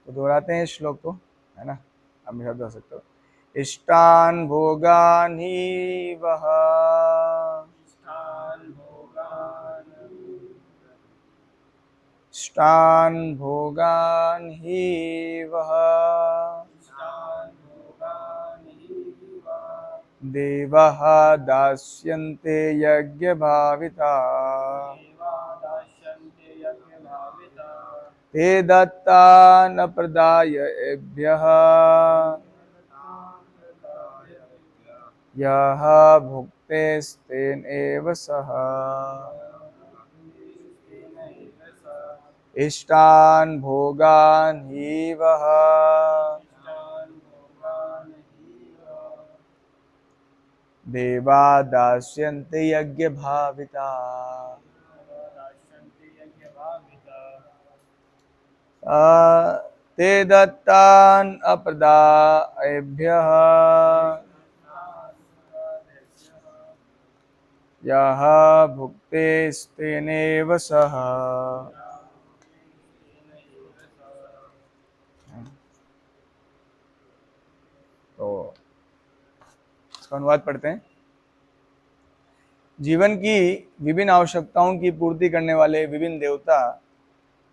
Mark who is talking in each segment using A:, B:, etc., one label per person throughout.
A: तो दोहराते हैं इस श्लोक को, है ना। आप मेरे साथ दोहरा सकते हो। इष्टान भोगान ही वह इष्टान भोगान ही वह देवः दास्यन्ते यज्ञभाविता ते दत्ता न प्रदाय एभ्यः यः भुक्तेस्तेन एव सः इष्टान भोगान ही वह देवा दास्यन्ते यज्ञ भाविता ते दत्तान अप्रदायेभ्यः यः भुक्तेस्तेनेव सः। तो इसका अनुवाद पढ़ते हैं। जीवन की विभिन्न आवश्यकताओं की पूर्ति करने वाले विभिन्न देवता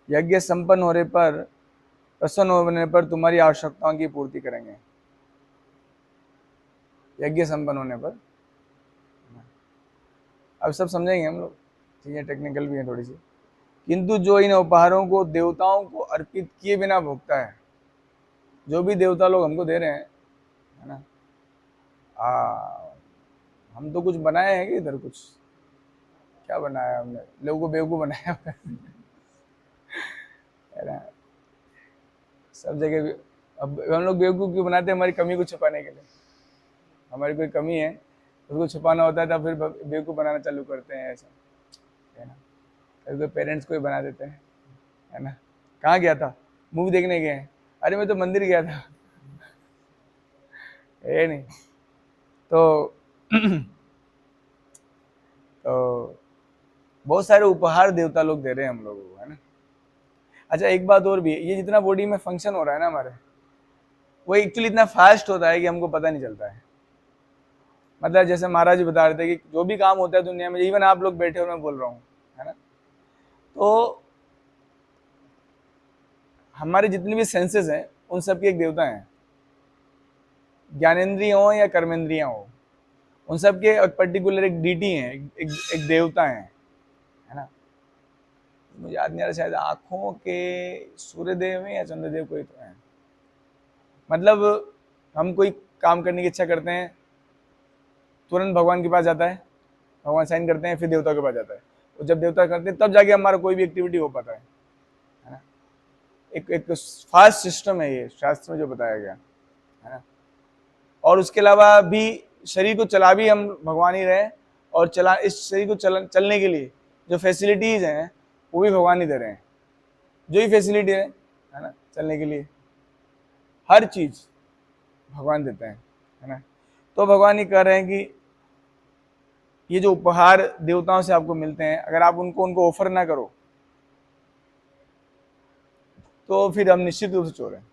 A: यज्ञ संपन्न होने पर, प्रसन्न होने पर तुम्हारी आवश्यकताओं की पूर्ति करेंगे। यज्ञ संपन्न होने पर, अब सब समझेंगे हम लोग, चीजें टेक्निकल भी हैं थोड़ी सी। किंतु जो इन उपहारों को देवताओं को अर्पित किए बिना भोगता है, जो भी देवता लोग हमको दे रहे हैं, है ना, हम तो कुछ बनाए हैं कि इधर कुछ क्या बनाया हमने, लोगों को बेवकूफ बनाया है ना। सब जगह अब हम लोग बेवकूफ क्यों बनाते हैं? हमारी कमी को छुपाने के लिए। हमारी कोई कमी है उसको छुपाना होता है, तब फिर बेवकूफ बनाना चालू करते हैं, ऐसा है ना। कभी पेरेंट्स को ही बना देते हैं, है ना। कहाँ गया था? मूवी देखने गए हैं। अरे मैं तो मंदिर गया था है नहीं। तो तो बहुत सारे उपहार देवता लोग दे रहे हैं हम लोगों को, है ना। अच्छा, एक बात और भी है, ये जितना बॉडी में फंक्शन हो रहा है ना हमारे, वो एक्चुअली इतना फास्ट होता है कि हमको पता नहीं चलता है। मतलब जैसे महाराज जी बता रहे थे कि जो भी काम होता है दुनिया में, इवन आप लोग बैठे हो, मैं बोल रहा हूँ, है ना, तो हमारे जितनी भी सेंसेस हैं उन सब की एक देवता है। ज्ञानेंद्रिय हो या कर्मेंद्रियां हो, उन सब के एक पर्टिकुलर एक डीटी है, एक देवता है ना। मुझे याद नहीं आ रहा, शायद आंखों के सूर्यदेव है या चंद्रदेव कोई तो है। मतलब हम कोई काम करने की इच्छा करते हैं, तुरंत भगवान के पास जाता है, भगवान साइन करते हैं, फिर देवता के पास जाता है। और जब देवता करते हैं तब जाके हमारा कोई भी एक्टिविटी हो पाता है ना। एक फास्ट सिस्टम है ये, शास्त्र में जो बताया गया, है ना। और उसके अलावा भी शरीर को चला भी हम भगवान ही रहे, और चला इस शरीर को चलने के लिए जो फैसिलिटीज हैं वो भी भगवान ही दे रहे हैं। जो ही फैसिलिटी है ना, चलने के लिए हर चीज भगवान देते हैं, है ना। तो भगवान ही कह रहे हैं कि ये जो उपहार देवताओं से आपको मिलते हैं, अगर आप उनको ऑफर ना करो तो फिर हम निश्चित रूप से चोर हैं।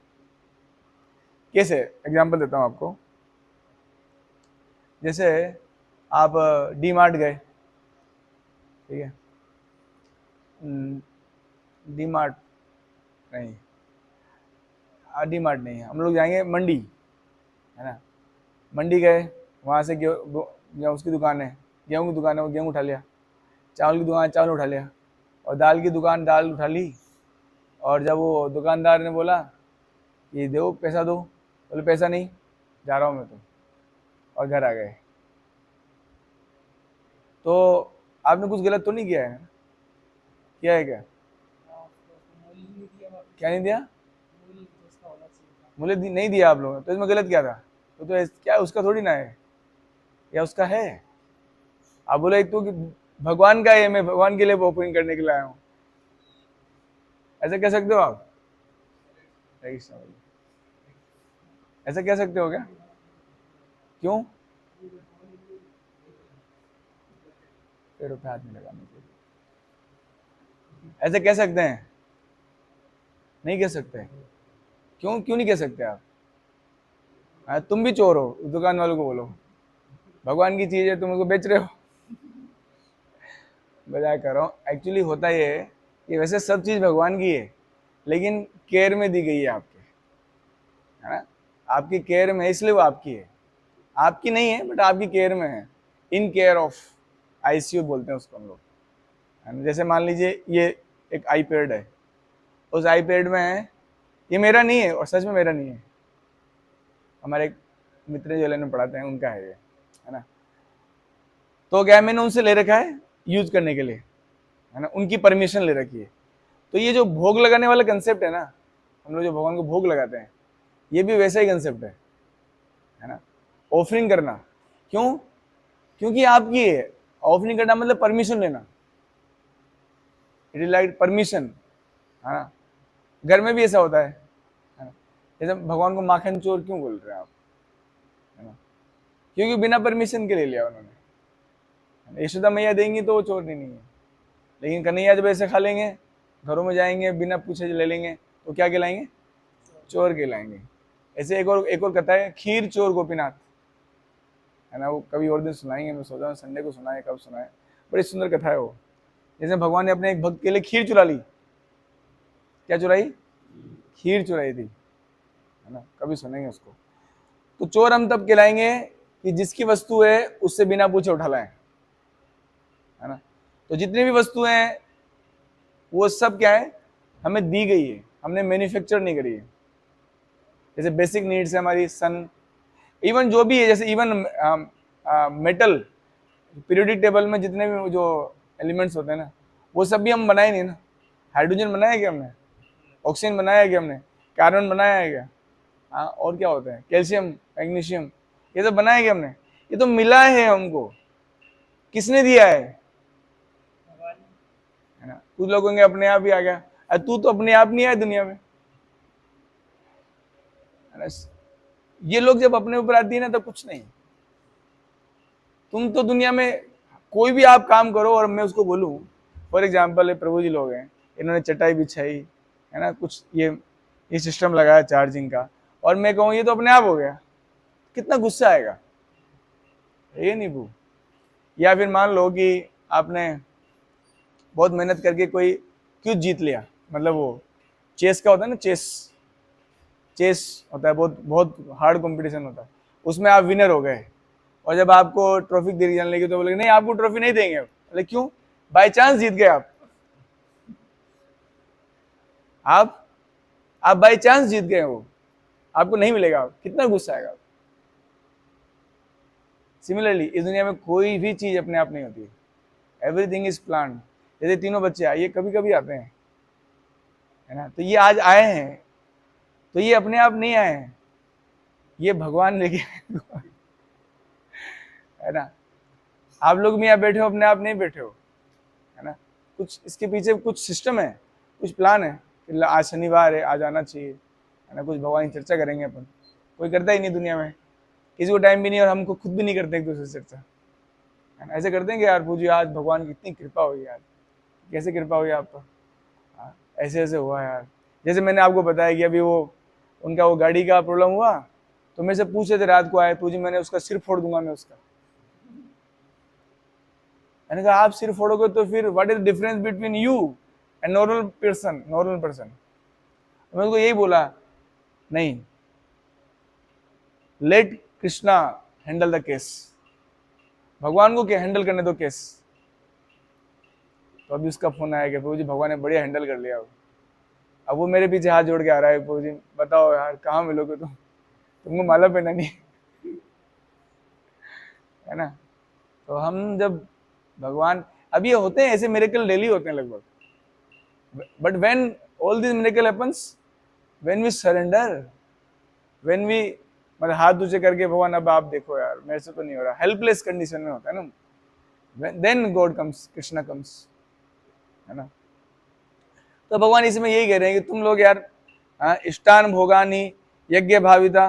A: कैसे? एग्जाम्पल देता हूं आपको। जैसे आप डी मार्ट गए, ठीक है, डी मार्ट नहीं, डी मार्ट नहीं है, हम लोग जाएंगे मंडी, है ना। मंडी गए, वहाँ से गेहूँ उसकी दुकान है, गेहूँ की दुकान है, वो गेहूँ उठा लिया। चावल की दुकान, चावल उठा लिया। और दाल की दुकान, दाल उठा ली। और जब वो दुकानदार ने बोला ये दो, पैसा दो, बोले पैसा नहीं, जा रहा हूँ मैं तो, और घर आ गए। तो आपने कुछ गलत तो नहीं किया है? किया है क्या? क्या नहीं दिया? मूल्य नहीं दिया आप लोगों ने, तो इसमें गलत क्या था? तो क्या उसका थोड़ी ना है, या उसका है? आप बोले एक तो कि भगवान का है, मैं भगवान के लिए ओपनिंग करने के लिए आया हूँ, ऐसा कह सकते हो आप? ऐसा कह सकते हो क्या? क्यों? पेड़ों पे हाथ नहीं लगाने के लिए ऐसे कह सकते हैं? नहीं कह सकते। क्यों क्यों नहीं कह सकते आप? तुम भी चोर हो, दुकान वालों को बोलो भगवान की चीज है तुम उसको बेच रहे हो। मजाक कर रहा हूँ। एक्चुअली होता ये है कि वैसे सब चीज भगवान की है, लेकिन केयर में दी गई है आपके, है ना? आपकी केयर में है, इसलिए वो आपकी है। आपकी नहीं है बट आपकी केयर में है, इन केयर ऑफ। आईसीयू बोलते हैं उसको हम लोग, है ना? जैसे मान लीजिए ये एक आईपैड है, उस आईपैड में है, ये मेरा नहीं है और सच में मेरा नहीं है, हमारे एक मित्र जो में पढ़ाते हैं उनका है ये, है ना? तो क्या मैंने उनसे ले रखा है यूज करने के लिए, है ना? उनकी परमिशन ले रखी है। तो ये जो भोग लगाने वाला कंसेप्ट है ना, हम लोग जो भगवान को भोग लगाते हैं, ये भी वैसा ही कंसेप्ट है ना? ऑफरिंग करना, क्यों? क्योंकि आपकी है। ऑफरिंग करना मतलब परमिशन लेना, इट इज लाइक परमिशन, है ना? घर में भी ऐसा होता है ना? जैसे भगवान को माखन चोर क्यों बोल रहे हैं आप, है ना? क्योंकि बिना परमिशन के ले लिया उन्होंने। यशोदा मैया देंगी तो वो चोर नहीं है, लेकिन कन्हैया जब ऐसे खा लेंगे, घरों में जाएंगे बिना पूछे ले लेंगे, तो क्या कहलाएंगे? चोर कहलाएंगे। ऐसे एक और कथा है, खीर चोर गोपीनाथ, है ना? वो कभी और दिन सुनाएंगे, मैं सोच रहा हूँ संडे को सुनाए, कब सुनाए। बड़ी सुंदर कथा है वो। जैसे भगवान ने अपने एक भक्त के लिए खीर चुरा ली। क्या चुराई? खीर चुराई थी, है ना? कभी सुनेंगे उसको। तो चोर हम तब कहलाएंगे कि जिसकी वस्तु है उससे बिना पूछे उठा लाए, है ना? तो जितनी भी वस्तुएं हैं वो सब क्या है? हमें दी गई है, हमने मैन्युफैक्चर नहीं करी है। जैसे बेसिक नीड्स है हमारी, सन, इवन जो भी है, जैसे इवन मेटल, पीरियोडिक टेबल में जितने भी जो एलिमेंट्स होते हैं ना, वो सब भी हम बनाए नहीं ना। हाइड्रोजन बनाया क्या हमने? ऑक्सीजन बनाया क्या हमने? कार्बन बनाया है क्या? हाँ, और क्या होता है? कैल्शियम, मैग्नीशियम, ये सब बनाया क्या हमने? ये तो मिला है हमको। किसने दिया है ना? कुछ लोग होंगे अपने आप ही आ गया, अरे तू तो अपने आप नहीं आया दुनिया में, है ना? ये लोग जब अपने ऊपर आती है ना, तब कुछ नहीं। तुम तो दुनिया में कोई भी आप काम करो और मैं उसको बोलूं, फॉर एग्जाम्पल प्रभु जी लोग हैं, इन्होंने चटाई बिछाई, है ना, कुछ ये सिस्टम लगाया चार्जिंग का, और मैं कहूँ ये तो अपने आप हो गया, कितना गुस्सा आएगा? ये नहीं भू। या फिर मान लो कि आपने बहुत मेहनत करके कोई क्यूज जीत लिया, मतलब वो चेस का होता है ना, चेस चेस होता है, बहुत बहुत हार्ड कंपटीशन होता है, उसमें आप विनर हो गए, और जब आपको ट्रॉफी दी जाने लगी तो बोले नहीं आपको ट्रॉफी नहीं देंगे। बोले क्यों? बाय चांस जीत गए आप बाय चांस जीत गए, वो आपको नहीं मिलेगा, कितना गुस्सा आएगा? सिमिलरली इस दुनिया में कोई भी चीज अपने आप नहीं होती है, एवरीथिंग इज प्लान। जैसे तीनों बच्चे आए, ये कभी कभी आते हैं, है ना? तो ये आज आए हैं, तो ये अपने आप नहीं आए हैं, ये भगवान लेके है ना? आप लोग भी यहाँ बैठे हो, अपने आप नहीं बैठे हो, है ना? कुछ इसके पीछे कुछ सिस्टम है, कुछ प्लान है कि आज शनिवार है, आज आना चाहिए, है ना? कुछ भगवान की चर्चा करेंगे अपन। कोई करता ही नहीं दुनिया में, किसी को टाइम भी नहीं, और हमको खुद भी नहीं करते एक दूसरे से चर्चा, है ना? ऐसे करते हैं कि यार पूजी आज भगवान की इतनी कृपा हुई यार, कैसे कृपा हुई आप पर? हाँ, ऐसे ऐसे हुआ यार। जैसे मैंने आपको बताया कि अभी वो उनका वो गाड़ी का प्रॉब्लम हुआ, तो मेरे से पूछे थे रात को आए, पूजी मैंने उसका सिर फोड़ दूंगा मैं उसका। मैंने कहा आप सिर फोड़ोगे तो फिर what is difference between you and normal person? मैं उसको यही बोला, नहीं, let Krishna handle the case, भगवान को क्या हैंडल करने दो केस। तो अभी उसका फोन आया कि प्रभु जी भगवान ने बढ़िया हैंडल कर लिया। अब वो मेरे पीछे हाथ जोड़ के आ रहा है, प्रभु जी बताओ यार कहाँ मिलोगे तुमको माला पहना नहीं, है ना? तो हम जब भगवान, अब ये होते हैं ऐसे मिरेकल डेली होते हैं लगभग, but when all this miracle happens, when we surrender, when we मतलब हाथ ऊंचे करके भगवान अब आप देखो यार मेरे से तो नहीं हो रहा, हेल्पलेस कंडीशन में होता है ना, then God comes, Krishna comes, है ना? तो भगवान इसमें यही कह रहे हैं कि तुम लोग यार इष्टान भोगानी यज्ञ भाविता,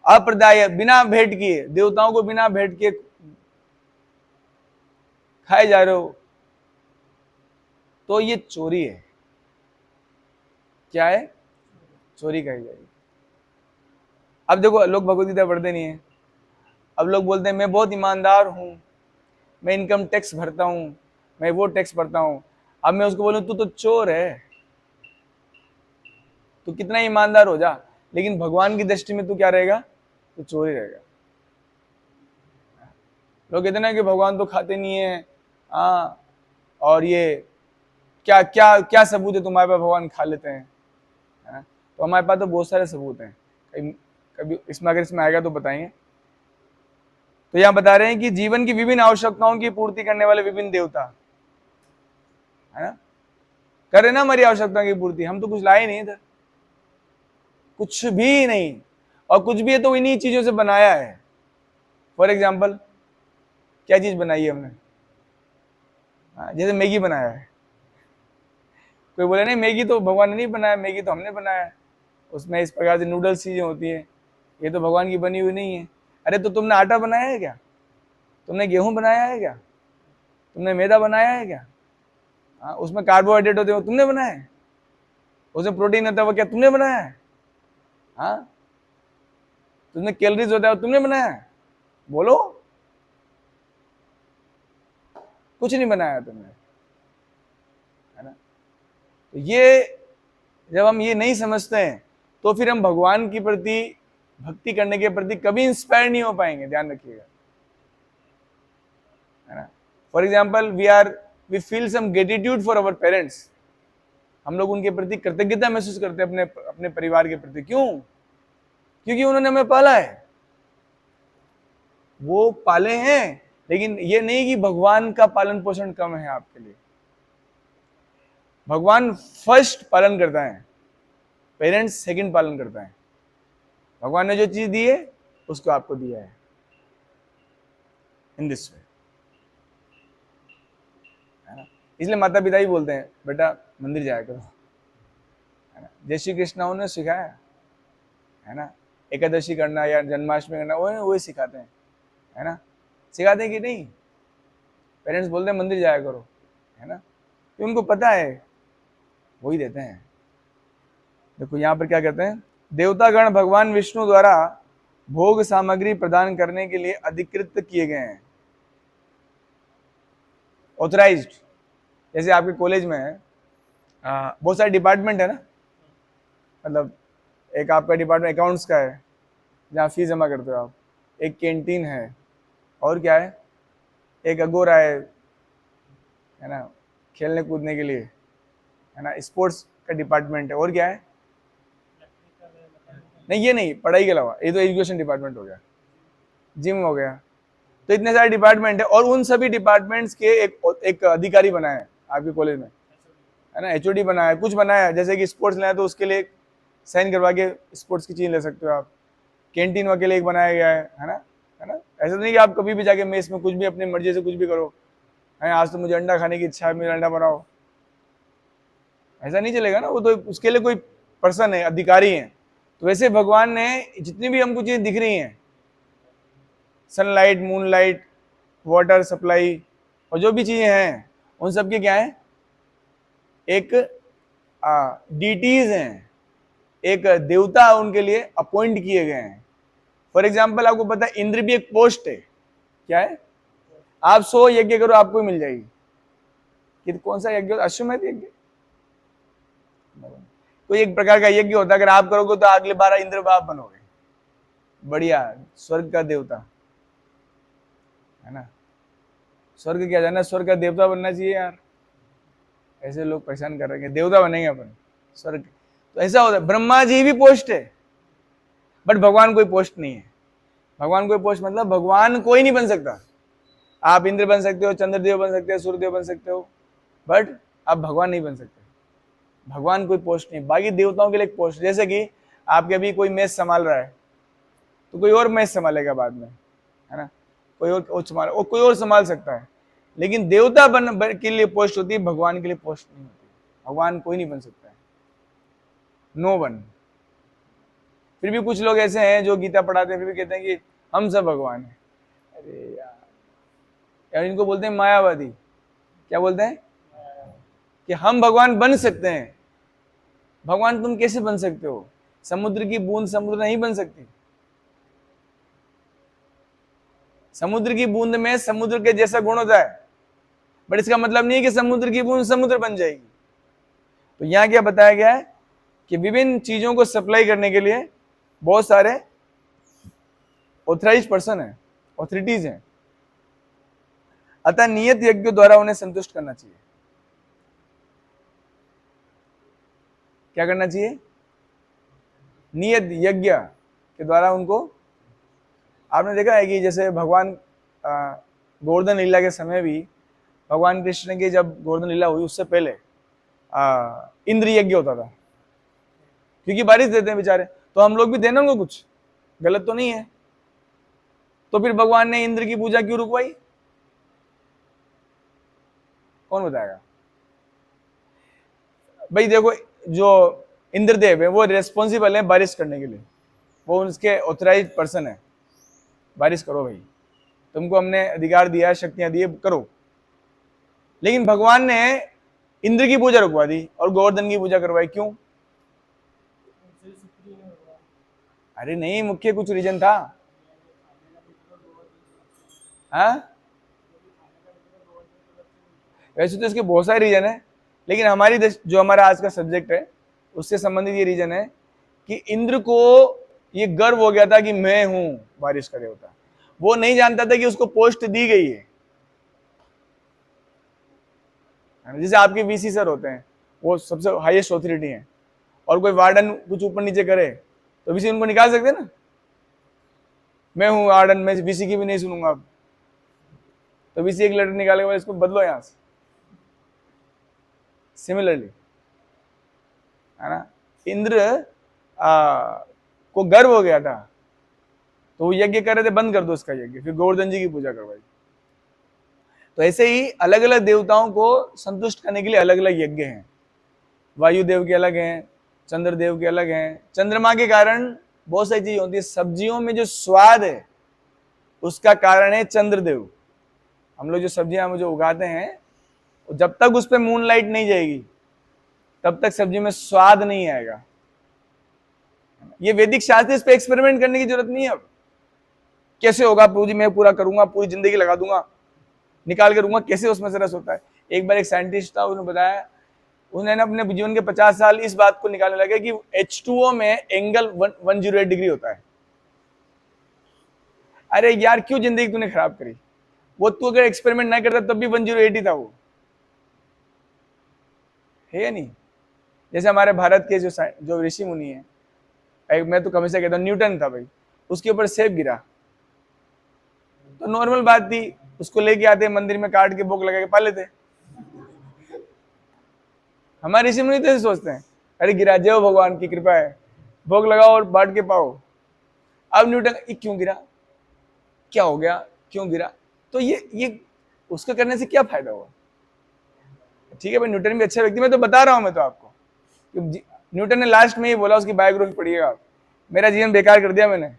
A: अप्रदाय, बिना भेंट किए, देवताओं को बिना भेंट किए खाए जा रहे हो, तो ये चोरी है। क्या है? चोरी कही जाएगी। अब देखो, लोग भगवत गीता पढ़ते नहीं है। अब लोग बोलते हैं मैं बहुत ईमानदार हूं, मैं इनकम टैक्स भरता हूं, मैं वो टैक्स भरता हूं। अब मैं उसको बोलूं तू तो चोर है, तू कितना ईमानदार हो जा, लेकिन भगवान की दृष्टि में तू क्या रहेगा? तो चोर ही रहेगा। लोग कहते ना कि भगवान तो खाते नहीं है, हाँ, और ये क्या क्या क्या सबूत है तुम्हारे पास भगवान खा लेते हैं, है ना? तो हमारे पास तो बहुत सारे सबूत हैं, कभी इसमें अगर इसमें आएगा तो बताएंगे। तो यहाँ बता रहे हैं कि जीवन की विभिन्न आवश्यकताओं की पूर्ति करने वाले विभिन्न देवता, है ना, करे ना हमारी आवश्यकताओं की पूर्ति। हम तो कुछ लाए नहीं इधर, कुछ भी नहीं, और कुछ भी है तो इन्हीं चीजों से बनाया है। फॉर एग्जाम्पल, क्या चीज बनाई है हमने? जैसे मैगी बनाया है। कोई बोले नहीं मैगी तो भगवान ने नहीं बनाया, मैगी तो हमने बनाया है, उसमें इस प्रकार से नूडल्स चीजें होती है, ये तो भगवान की बनी हुई नहीं है। अरे तो तुमने आटा बनाया है क्या? तुमने गेहूं बनाया है क्या? तुमने मैदा बनाया है क्या? उसमें कार्बोहाइड्रेट होते हैं वो तुमने बनाया है, उसमें प्रोटीन होता है वो क्या तुमने बनाया है? हाँ, तुमने कैलोरीज होता है वो तुमने बनाया है? बोलो, कुछ नहीं बनाया तुमने, है ना? तो ये जब हम ये नहीं समझते हैं तो फिर हम भगवान के प्रति भक्ति करने के प्रति कभी इंस्पायर नहीं हो पाएंगे, ध्यान रखिएगा, है ना? For example, we feel some gratitude for our parents. हम लोग उनके प्रति कृतज्ञता महसूस करते हैं अपने परिवार के प्रति। क्यों? क्योंकि उन्होंने हमें पाला है, वो पाले हैं। लेकिन ये नहीं कि भगवान का पालन पोषण कम है आपके लिए। भगवान फर्स्ट पालन करता है, पेरेंट्स सेकंड पालन करता है। भगवान ने जो चीज दी है उसको आपको दिया है इन दिस वे, है ना? इसलिए माता पिता ही बोलते हैं बेटा मंदिर जाया करो, है ना? जय श्री कृष्ण उन्होंने सिखाया, है ना? एकादशी करना या जन्माष्टमी करना वही सिखाते हैं, है ना? सिखाते हैं कि नहीं? पेरेंट्स बोलते हैं मंदिर जाया करो, है ना? तो उनको पता है, वही देते हैं। देखो यहाँ पर क्या कहते हैं, देवतागण भगवान विष्णु द्वारा भोग सामग्री प्रदान करने के लिए अधिकृत किए गए हैं, ऑथराइज्ड। जैसे आपके कॉलेज में बहुत सारे डिपार्टमेंट है ना, मतलब एक आपका डिपार्टमेंट अकाउंट्स का है जहाँ फीस जमा करते हो आप, एक कैंटीन है, और क्या है, एक अगोरा है ना, खेलने कूदने के लिए, है ना, स्पोर्ट्स का डिपार्टमेंट है, और क्या है? नहीं ये नहीं, पढ़ाई के अलावा ये तो एजुकेशन डिपार्टमेंट हो गया, जिम हो गया। तो इतने सारे डिपार्टमेंट है, और उन सभी डिपार्टमेंट्स के एक अधिकारी बनाया है आपके कॉलेज में, है ना, एचओडी बनाया है, कुछ बनाया है। जैसे कि स्पोर्ट्स लेना है तो उसके लिए साइन करवा के स्पोर्ट्स की चीज ले सकते हो आप। कैंटीन के लिए एक बनाया गया है ना, है ना? ऐसा नहीं कि आप कभी भी जाके मेस में कुछ भी अपनी मर्जी से कुछ भी करो, है आज तो मुझे अंडा खाने की इच्छा है, मुझे अंडा बनाओ, ऐसा नहीं चलेगा ना। वो तो उसके लिए कोई पर्सन है, अधिकारी है। तो वैसे भगवान ने जितनी भी हमको चीजें दिख रही हैं, सनलाइट, मूनलाइट, वाटर सप्लाई, और जो भी चीजें हैं उन सब के क्या है, एक डीटीज हैं, एक देवता उनके लिए अपॉइंट किए गए हैं। फॉर एग्जाम्पल, आपको पता है इंद्र भी एक पोस्ट है, क्या है? आप 100 यज्ञ करो आपको मिल जाएगी। कि कौन सा यज्ञ? अश्वमेध यज्ञ, कोई एक प्रकार का यज्ञ होता है, अगर आप करोगे तो अगले 12 इंद्र आप बनोगे, बढ़िया, स्वर्ग का देवता, है ना? स्वर्ग क्या जाना, स्वर्ग का देवता बनना चाहिए यार। ऐसे लोग परेशान कर रहे हैं, देवता बनेंगे अपन स्वर्ग। तो ऐसा होता है, ब्रह्मा जी भी पोस्ट है, बट भगवान कोई पोस्ट नहीं है। भगवान कोई पोस्ट मतलब भगवान कोई नहीं बन सकता। आप इंद्र बन सकते हो, चंद्रदेव बन सकते हो, सूर्यदेव बन सकते हो, बट आप भगवान नहीं बन सकते। भगवान कोई पोस्ट नहीं, बाकी देवताओं के लिए एक पोस्ट। जैसे कि आपके अभी कोई मेस संभाल रहा है तो कोई और मेस संभालेगा बाद में, है ना, कोई और संभाल, और कोई और संभाल सकता है। लेकिन देवता बन के लिए पोस्ट होती है, भगवान के लिए पोस्ट नहीं होती। भगवान कोई नहीं बन सकता है, नो वन। फिर भी कुछ लोग ऐसे हैं जो गीता पढ़ाते हैं, फिर भी कहते हैं कि हम सब भगवान हैं। अरे यार इनको बोलते हैं मायावादी। क्या बोलते हैं? कि हम भगवान बन सकते हैं। भगवान तुम कैसे बन सकते हो? समुद्र की बूंद समुद्र नहीं बन सकती। समुद्र की बूंद में समुद्र के जैसा गुण होता है, बट इसका मतलब नहीं है कि समुद्र की बूंद समुद्र बन जाएगी। तो यहां क्या बताया गया है कि विभिन्न चीजों को सप्लाई करने के लिए बहुत सारे ऑथराइज्ड पर्सन है, ऑथोरिटीज हैं, अतः नियत यज्ञ द्वारा उन्हें संतुष्ट करना चाहिए। क्या करना चाहिए? नियत यज्ञ के द्वारा उनको, आपने देखा है कि जैसे भगवान गोवर्धन लीला के समय भी भगवान कृष्ण की जब गोवर्धन लीला हुई उससे पहले इंद्र यज्ञ होता था, क्योंकि बारिश देते हैं बेचारे, तो हम लोग भी देना उनको, कुछ गलत तो नहीं है। तो फिर भगवान ने इंद्र की पूजा क्यों रुकवाई? कौन बताएगा? भाई देखो, जो इंद्रदेव है वो रेस्पॉन्सिबल है बारिश करने के लिए, वो उसके ऑथराइज्ड पर्सन है। बारिश करो भाई, तुमको हमने अधिकार दिया, शक्तियां दी, करो। लेकिन भगवान ने इंद्र की पूजा रुकवा दी और गोवर्धन की पूजा करवाई, क्यों? अरे नहीं, मुख्य कुछ रीजन था। हाँ, वैसे तो इसके बहुत सारे रीजन है, लेकिन हमारी जो हमारा आज का सब्जेक्ट है उससे संबंधित ये रीजन है कि इंद्र को ये गर्व हो गया था कि मैं हूं बारिश का देवता। वो नहीं जानता था कि उसको पोस्ट दी गई है। जैसे आपके वीसी सर होते हैं, वो सबसे हाईएस्ट ऑथोरिटी है, और कोई वार्डन कुछ ऊपर नीचे करे तो वीसी उनको निकाल सकते ना। मैं हूं वार्डन, मैं वीसी की भी नहीं सुनूंगा अब, तो वीसी एक लेटर निकालेगा, इसको बदलो यहां से। सिमिलरली, है ना, इंद्र को गर्व हो गया था, तो वो यज्ञ कर रहे थे, बंद कर दो उसका यज्ञ, फिर गोवर्धन जी की पूजा करवाई। तो ऐसे ही अलग अलग देवताओं को संतुष्ट करने के लिए अलग अलग यज्ञ हैं। वायु देव के अलग हैं, चंद्र देव के अलग हैं। चंद्रमा के कारण बहुत सारी चीजें होती है। सब्जियों में जो स्वाद है उसका कारण है चंद्रदेव। हम लोग जो सब्जियां जो उगाते हैं, जब तक उस पर मूनलाइट नहीं जाएगी तब तक सब्जी में स्वाद नहीं आएगा। ये वैदिक शास्त्र, इस पे एक्सपेरिमेंट करने की जरूरत नहीं है। अब कैसे होगा प्रभु जी, मैं पूरा करूंगा, पूरी जिंदगी लगा दूंगा, निकाल के दूंगा, कैसे उसमें से रस होता है। एक बार एक साइंटिस्ट था, उन्होंने बताया, उन्होंने अपने जीवन के 50 साल इस बात को निकालने लगे कि H2O में एंगल 108 डिग्री होता है। अरे यार, क्यों जिंदगी तूने खराब करी? वो तू अगर एक्सपेरिमेंट ना करता तब भी 108 ही था वो, है या नहीं? जैसे हमारे भारत के जो ऋषि मुनि है, मैं तो हमेशा कहता हूँ न्यूटन था भाई, उसके ऊपर सेब गिरा तो नॉर्मल बात थी, उसको लेके आते मंदिर में, काट के भोग लगा के पा लेते। हमारे ऋषि मुनि तो ऐसे सोचते हैं, अरे गिरा, जय भगवान की कृपा है, भोग लगाओ और बांट के पाओ। अब न्यूटन क्यों गिरा, क्या हो गया, क्यों गिरा? तो ये उसका करने से क्या फायदा हुआ? ठीक है भाई, न्यूटन भी अच्छा व्यक्ति, मैं तो बता रहा हूं, मैं तो आपको, न्यूटन ने लास्ट में ही बोला, उसकी बायोग्राफी पढ़िएगा आप, मेरा जीवन बेकार कर दिया मैंने,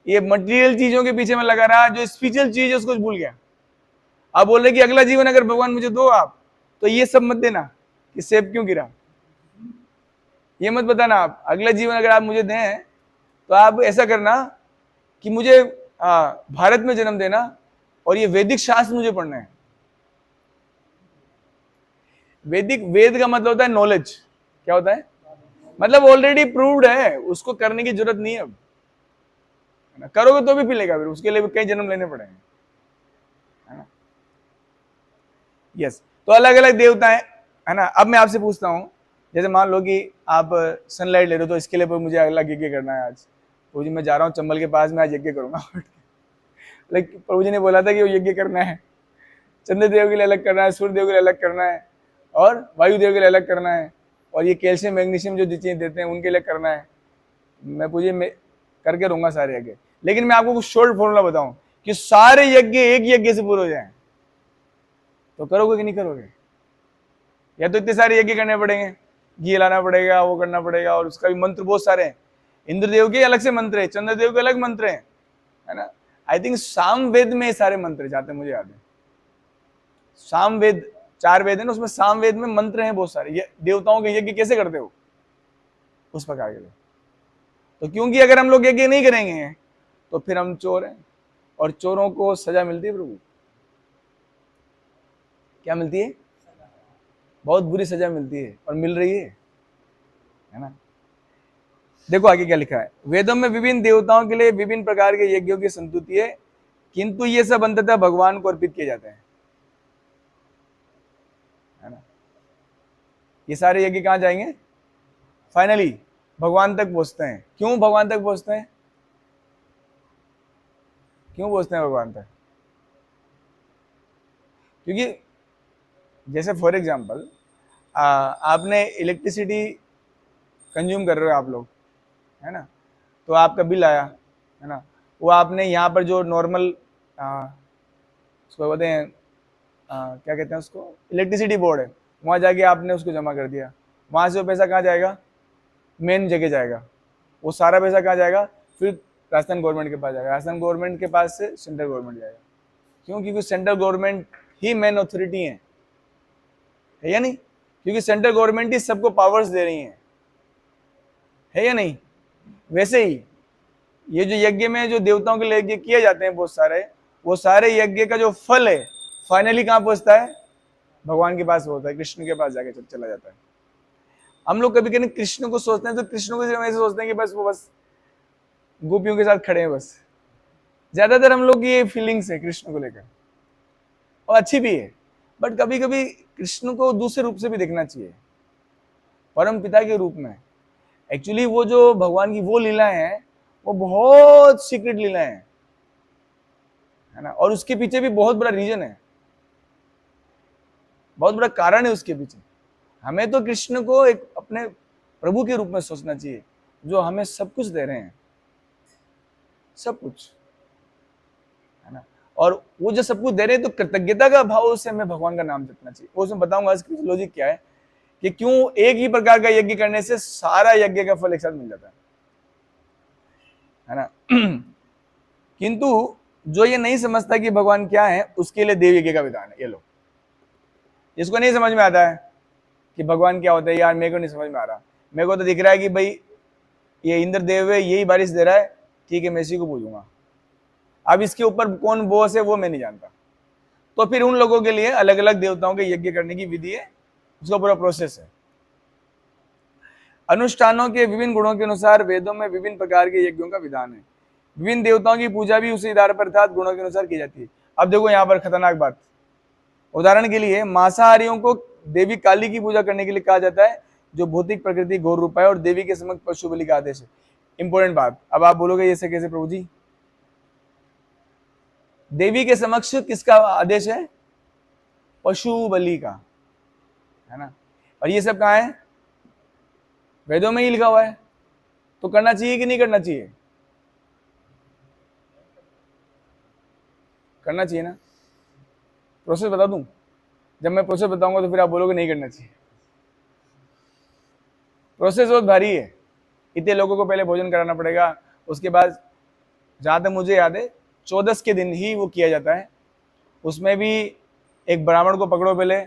A: ये मटेरियल चीजों के पीछे में लगा रहा, जो स्पिरिचुअल चीज है उसको भूल गया। आप बोल रहे कि अगला जीवन अगर भगवान मुझे दो आप, तो ये सब मत देना कि सेब क्यों गिरा, ये मत बताना। आप अगला जीवन अगर आप मुझे दें तो आप ऐसा करना कि मुझे भारत में जन्म देना और ये वैदिक शास्त्र मुझे पढ़ना है। वेद का मतलब होता है नॉलेज। क्या होता है? मतलब ऑलरेडी प्रूव्ड है, उसको करने की जरूरत नहीं है अब, करोगे तो भी पिलेगा, फिर उसके लिए भी कई जन्म लेने पड़ेंगे, है ना। यस, तो अलग अलग देवता है ना। अब मैं आपसे पूछता हूँ, जैसे मान लो कि आप सनलाइट ले रहे हो, तो इसके लिए मुझे अगला यज्ञ करना है आज। प्रभु जी मैं जा रहा हूँ चंबल के पास में, आज यज्ञ करूंगा। लेकिन प्रभु जी ने बोला था कि वो यज्ञ करना है, चंद्रदेव के लिए अलग करना है, सूर्य देव के लिए अलग करना है, और वायु देव के लिए अलग करना है, और ये कैल्शियम मैग्नीशियम जो चीजें देते हैं उनके लिए करना है। मैं पूछे, मैं करके रहूंगा सारे यज्ञ, लेकिन मैं आपको कुछ शॉर्ट फॉर्मूला बताऊं कि सारे यज्ञ एक यज्ञ से पूरे हो जाए, तो करोगे कि नहीं करोगे? या तो इतने सारे यज्ञ करने पड़ेंगे, घी लाना पड़ेगा, वो करना पड़ेगा, और उसका भी मंत्र बहुत सारे हैं। इंद्रदेव के अलग से मंत्र है, चंद्रदेव के अलग मंत्र है ना। आई थिंक सामवेद में सारे मंत्र जाते, मुझे याद है। सामवेद 4 वेद है ना, उसमें सामवेद में मंत्र हैं बहुत सारे। ये देवताओं के यज्ञ कैसे करते हो? उस प्रकार के लिए। तो क्योंकि अगर हम लोग यज्ञ नहीं करेंगे तो फिर हम चोर हैं, और चोरों को सजा मिलती है प्रभु, क्या मिलती है? बहुत बुरी सजा मिलती है, और मिल रही है ना। देखो आगे क्या लिखा है, वेदों में विभिन्न देवताओं के लिए विभिन्न प्रकार के यज्ञों की संस्तुति है, किंतु ये सब अंततः भगवान को अर्पित किए जाते हैं, है ना। ये सारे यज्ञ कहां जाएंगे? फाइनली भगवान तक पहुंचते हैं। क्यों भगवान तक पहुंचते हैं? क्यों पहुंचते हैं भगवान तक? क्योंकि जैसे फॉर एग्जाम्पल आपने इलेक्ट्रिसिटी कंज्यूम कर रहे हो आप लोग, है ना, तो आपका बिल आया, है ना, वो आपने यहाँ पर जो नॉर्मल उसको बोलते हैं क्या कहते हैं उसको, इलेक्ट्रिसिटी बोर्ड है, वहाँ जाके आपने उसको जमा कर दिया। वहाँ से वो पैसा कहाँ जाएगा? मेन जगह जाएगा। वो सारा पैसा कहाँ जाएगा? फिर राजस्थान गवर्नमेंट के पास जाएगा, राजस्थान गवर्नमेंट के पास से सेंट्रल गवर्नमेंट जाएगा। क्यों? क्योंकि सेंट्रल गवर्नमेंट ही मेन अथॉरिटी है या नहीं? क्योंकि सेंट्रल गवर्नमेंट ही सबको पावर्स दे रही है या नहीं? वैसे ही ये जो यज्ञ में जो देवताओं के लिए यज्ञ किए जाते हैं बहुत सारे, वो सारे यज्ञ का जो फल है फाइनली कहाँ पहुंचता है? भगवान के पास होता है, कृष्ण के पास जाके चला जाता है। हम लोग कभी कभी कृष्ण को सोचते हैं तो कृष्ण को ऐसे सोचते हैं कि बस वो बस गोपियों के साथ खड़े हैं बस। ज्यादातर हम लोग की ये फीलिंग्स है कृष्ण को लेकर, और अच्छी भी है, बट कभी कभी कृष्ण को दूसरे रूप से भी देखना चाहिए, परम पिता के रूप में। एक्चुअली वो जो भगवान की वो लीलाएं हैं वो बहुत सीक्रेट लीलाएं हैं, है ना, और उसके पीछे भी बहुत बड़ा रीजन है, बहुत बड़ा कारण है उसके पीछे। हमें तो कृष्ण को एक अपने प्रभु के रूप में सोचना चाहिए, जो हमें सब कुछ दे रहे हैं, सब कुछ, है ना। और वो जो सब कुछ दे रहे हैं तो कृतज्ञता का भाव से हमें भगवान का नाम जपना चाहिए। वो मैं बताऊंगा इसकी लॉजिक क्या है, कि क्यों एक ही प्रकार का यज्ञ करने से सारा यज्ञ का फल एक साथ मिल जाता है ना। किंतु जो ये नहीं समझता कि भगवान क्या है, उसके लिए देव यज्ञ का विधान है। ये लोग इसको नहीं समझ में आता है कि भगवान क्या होता है, यार मेरे को नहीं समझ में आ रहा, मेरे को तो दिख रहा है कि भाई ये इंद्र देव है, यही बारिश दे रहा है, ठीक है मैं इसी को पूजूंगा, अब इसके ऊपर कौन बॉस है वो मैं नहीं जानता। तो फिर उन लोगों के लिए अलग अलग देवताओं के यज्ञ करने की विधि है, उसका पूरा प्रोसेस है। अनुष्ठानों के विभिन्न गुणों के अनुसार वेदों में विभिन्न प्रकार के यज्ञों का विधान है। विभिन्न देवताओं की पूजा भी उसी आधार पर अर्थात गुणों के अनुसार की जाती है। अब देखो यहाँ पर खतरनाक बात, उदाहरण के लिए मांसाहारियों को देवी काली की पूजा करने के लिए कहा जाता है, जो भौतिक प्रकृति घोर रूप है, और देवी के समक्ष पशु बलि का आदेश है। इंपॉर्टेंट बात, अब आप बोलोगे ऐसे कैसे प्रभु जी? देवी के समक्ष किसका आदेश है? पशु बलि का, है ना। और ये सब कहाँ है? वेदों में ही लिखा हुआ है। तो करना चाहिए कि नहीं करना चाहिए? करना चाहिए ना। प्रोसेस बता दूं? जब मैं प्रोसेस बताऊंगा तो फिर आप बोलोगे नहीं करना चाहिए। प्रोसेस बहुत भारी है, इतने लोगों को पहले भोजन कराना पड़ेगा, उसके बाद जहां तक मुझे याद है 14 के दिन ही वो किया जाता है। उसमें भी एक ब्राह्मण को पकड़ो पहले,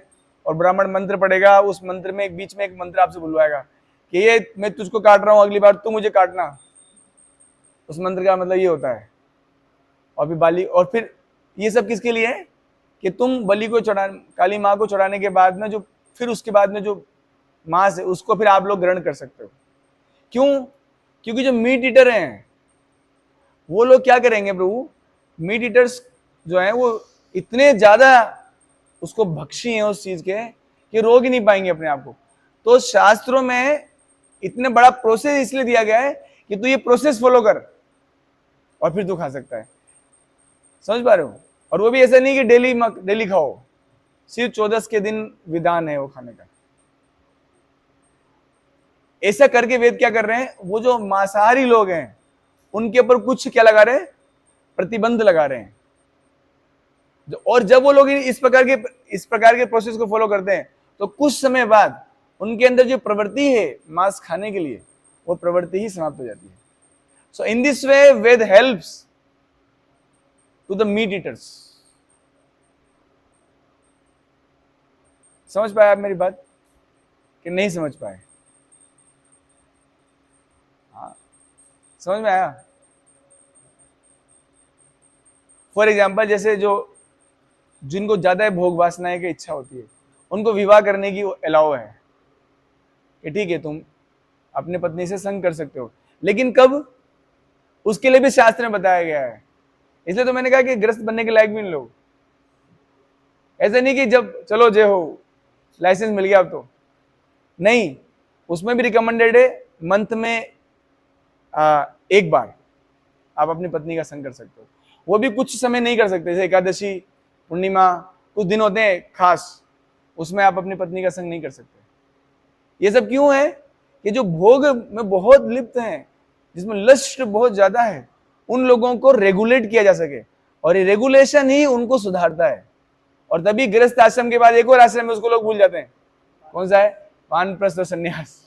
A: और ब्राह्मण मंत्र पढ़ेगा, उस मंत्र में एक बीच में एक मंत्र आपसे बुलवाएगा कि ये मैं तुझको काट रहा हूं, अगली बार तू मुझे काटना। उस मंत्र का मतलब ये होता है। और फिर बाली, और फिर ये सब किसके लिए है? कि तुम बलि को चढ़ा, काली माँ को चढ़ाने के बाद में जो फिर उसके बाद में जो मांस है उसको फिर आप लोग ग्रहण कर सकते हो। क्यों? क्योंकि जो मीट ईटर हैं वो लोग क्या करेंगे प्रभु, मीट ईटर्स जो हैं वो इतने ज्यादा उसको भक्षी हैं उस चीज के कि रोक ही नहीं पाएंगे अपने आप को। तो शास्त्रों में इतने बड़ा प्रोसेस इसलिए दिया गया है कि तू ये प्रोसेस फॉलो कर और फिर तू खा सकता है। समझ पा रहे हो? और वो भी ऐसा नहीं कि डेली खाओ, सिर्फ 14 के दिन विधान है वो खाने का। ऐसा करके वेद क्या कर रहे हैं, वो जो मांसाहारी लोग हैं उनके ऊपर कुछ क्या लगा रहे हैं, प्रतिबंध लगा रहे हैं। और जब वो लोग इस प्रकार के प्रोसेस को फॉलो करते हैं तो कुछ समय बाद उनके अंदर जो प्रवृत्ति है मांस खाने के लिए, वो प्रवृत्ति ही समाप्त हो जाती है। So in this way Veda helps to the meat eaters. समझ पाए आप मेरी बात कि नहीं समझ पाए? हाँ, समझ में आया? फॉर एग्जाम्पल जैसे जो जिनको ज्यादा भोग वासनाएं की इच्छा होती है, उनको विवाह करने की अलाउ है कि ठीक है तुम अपने पत्नी से संग कर सकते हो, लेकिन कब, उसके लिए भी शास्त्र में बताया गया है। इसलिए तो मैंने कहा कि ग्रस्त बनने के लायक भी नहीं लोग। ऐसा नहीं कि जब चलो जय हो लाइसेंस मिल गया अब तो नहीं, उसमें भी रिकमेंडेड है मंथ में एक बार आप अपनी पत्नी का संग कर सकते हो। वो भी कुछ समय नहीं कर सकते, जैसे एकादशी, पूर्णिमा, कुछ दिन होते हैं खास, उसमें आप अपनी पत्नी का संग नहीं कर सकते। ये सब क्यों है कि जो भोग में बहुत लिप्त हैं, जिसमें लस्ट बहुत ज्यादा है, उन लोगों को रेगुलेट किया जा सके, और ये रेगुलेशन ही उनको सुधारता है। और तभी गृहस्थ आश्रम के बाद एक और आश्रम है, उसको लोग भूल जाते हैं, कौन सा है? वानप्रस्थ और संन्यास।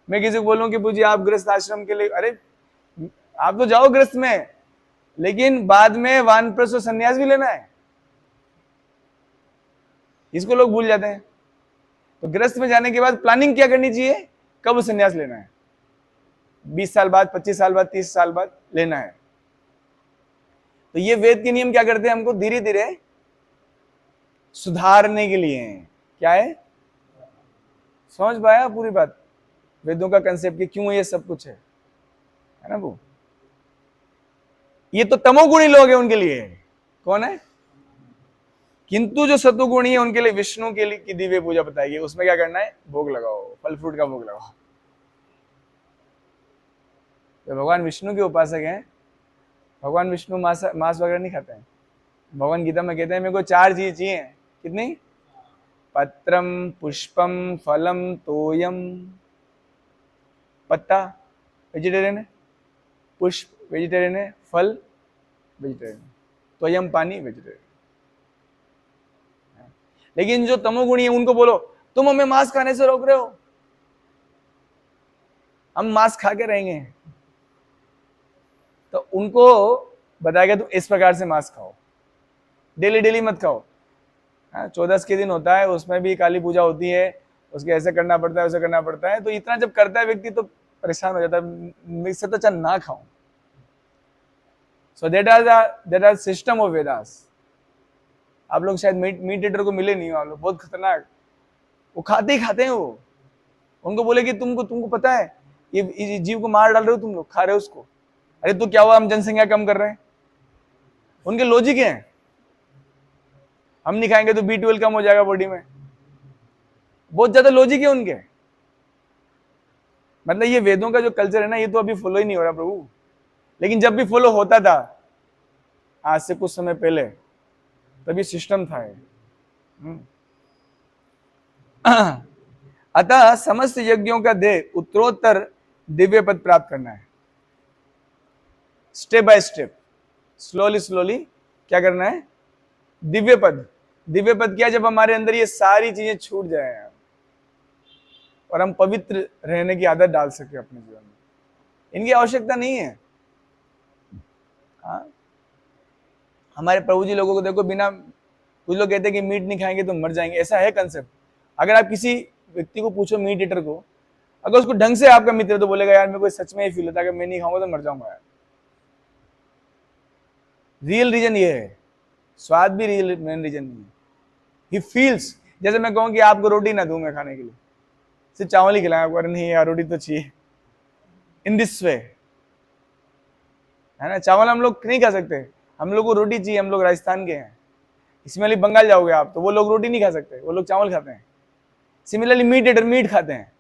A: मैं किसी को बोलूं कि पूछिए आप गृहस्थ आश्रम के लिए, अरे आप तो जाओ गृहस्थ में, लेकिन बाद में वानप्रस्थ और संन्यास भी लेना है, इसको लोग भूल जाते हैं। तो गृहस्थ में जाने के बाद प्लानिंग क्या करनी चाहिए, कब संन्यास लेना है? 20 साल बाद, 25 साल बाद, 30 साल बाद लेना है। तो ये वेद के नियम क्या करते हैं, हमको धीरे धीरे सुधारने के लिए हैं। क्या है? समझ पाया पूरी बात वेदों का कंसेप्ट कि क्यों ये सब कुछ है ना? वो ये तो तमोगुणी लोग हैं उनके लिए, कौन है? किंतु जो सतुगुणी है उनके लिए विष्णु के लिए की दिव्य पूजा बताएगी। उसमें क्या करना है? भोग लगाओ, फल फ्रूट का भोग लगाओ। तो भगवान विष्णु के उपासक हैं, भगवान विष्णु मांस वगैरह नहीं खाते हैं। भगवान गीता में कहते हैं मेरे को 4 चीज चाहिए। कितनी? पत्रम पुष्पम फलम तोयम। पत्ता वेजिटेरियन है, पुष्प वेजिटेरियन है, फल वेजिटेरियन, तोयम पानी वेजिटेरियन। लेकिन जो तमोगुणी है उनको बोलो तुम हमें मांस खाने से रोक रहे हो, हम मांस खा के रहेंगे, तो उनको बताया तुम इस प्रकार से मांस खाओ, डेली डेली मत खाओ। 14 के दिन होता है, उसमें भी काली पूजा होती है, उसके ऐसे करना पड़ता है, वैसे करना पड़ता है। तो इतना जब करता है व्यक्ति तो परेशान हो जाता है, इससे तो अच्छा ना खाओ। So that are system of Vedas. आप लोग शायद मीट ईटर को मिले नहीं हो, आप लोग बहुत खतरनाक, वो खाते ही खाते हैं। वो उनको बोले कि तुमको पता है ये जीव को मार डाल रहे हो, तुम लोग खा रहे हो उसको। अरे तो क्या हुआ, हम जनसंख्या कम कर रहे हैं। उनके लॉजिक है, हम नहीं खाएंगे तो B12 कम हो जाएगा बॉडी में। बहुत ज्यादा लॉजिक है उनके। मतलब ये वेदों का जो कल्चर है ना, ये तो अभी फॉलो ही नहीं हो रहा प्रभु, लेकिन जब भी फॉलो होता था आज से कुछ समय पहले, तभी सिस्टम था। अतः समस्त यज्ञों का ध्येय उत्तरोत्तर दिव्य पद प्राप्त करना है। Step by step, slowly slowly क्या करना है? दिव्य पद। दिव्य पद क्या? जब हमारे अंदर ये सारी चीजें छूट जाए और हम पवित्र रहने की आदत डाल सके अपने जीवन में, इनकी आवश्यकता नहीं है। हाँ, हमारे प्रभु जी लोगों को देखो, बिना, कुछ लोग कहते हैं कि मीट नहीं खाएंगे तो मर जाएंगे, ऐसा है कंसेप्ट। अगर आप किसी व्यक्ति को पूछो मीट ईटर को, अगर उसको ढंग से आपका मित्र, तो बोलेगा यार मेरे को सच में ये फील होता है कि मैं नहीं खाऊंगा तो मर जाऊंगा यार। रियल रीजन ये है, स्वाद भी रियल मेन रीजन नहीं है। ही फील्स, जैसे मैं कहूँ कि आपको रोटी ना दूं मैं खाने के लिए, सिर्फ चावल ही खिलाएं आपको, अरे नहीं यार रोटी तो चाहिए, इन दिस वे, है ना। चावल हम लोग नहीं खा सकते, हम लोग को रोटी चाहिए। हम लोग राजस्थान के हैं, इसमें बंगाल जाओगे आप तो वो लोग रोटी नहीं खा सकते, वो लोग चावल खाते हैं। सिमिलरली मीट ईटर मीट खाते हैं,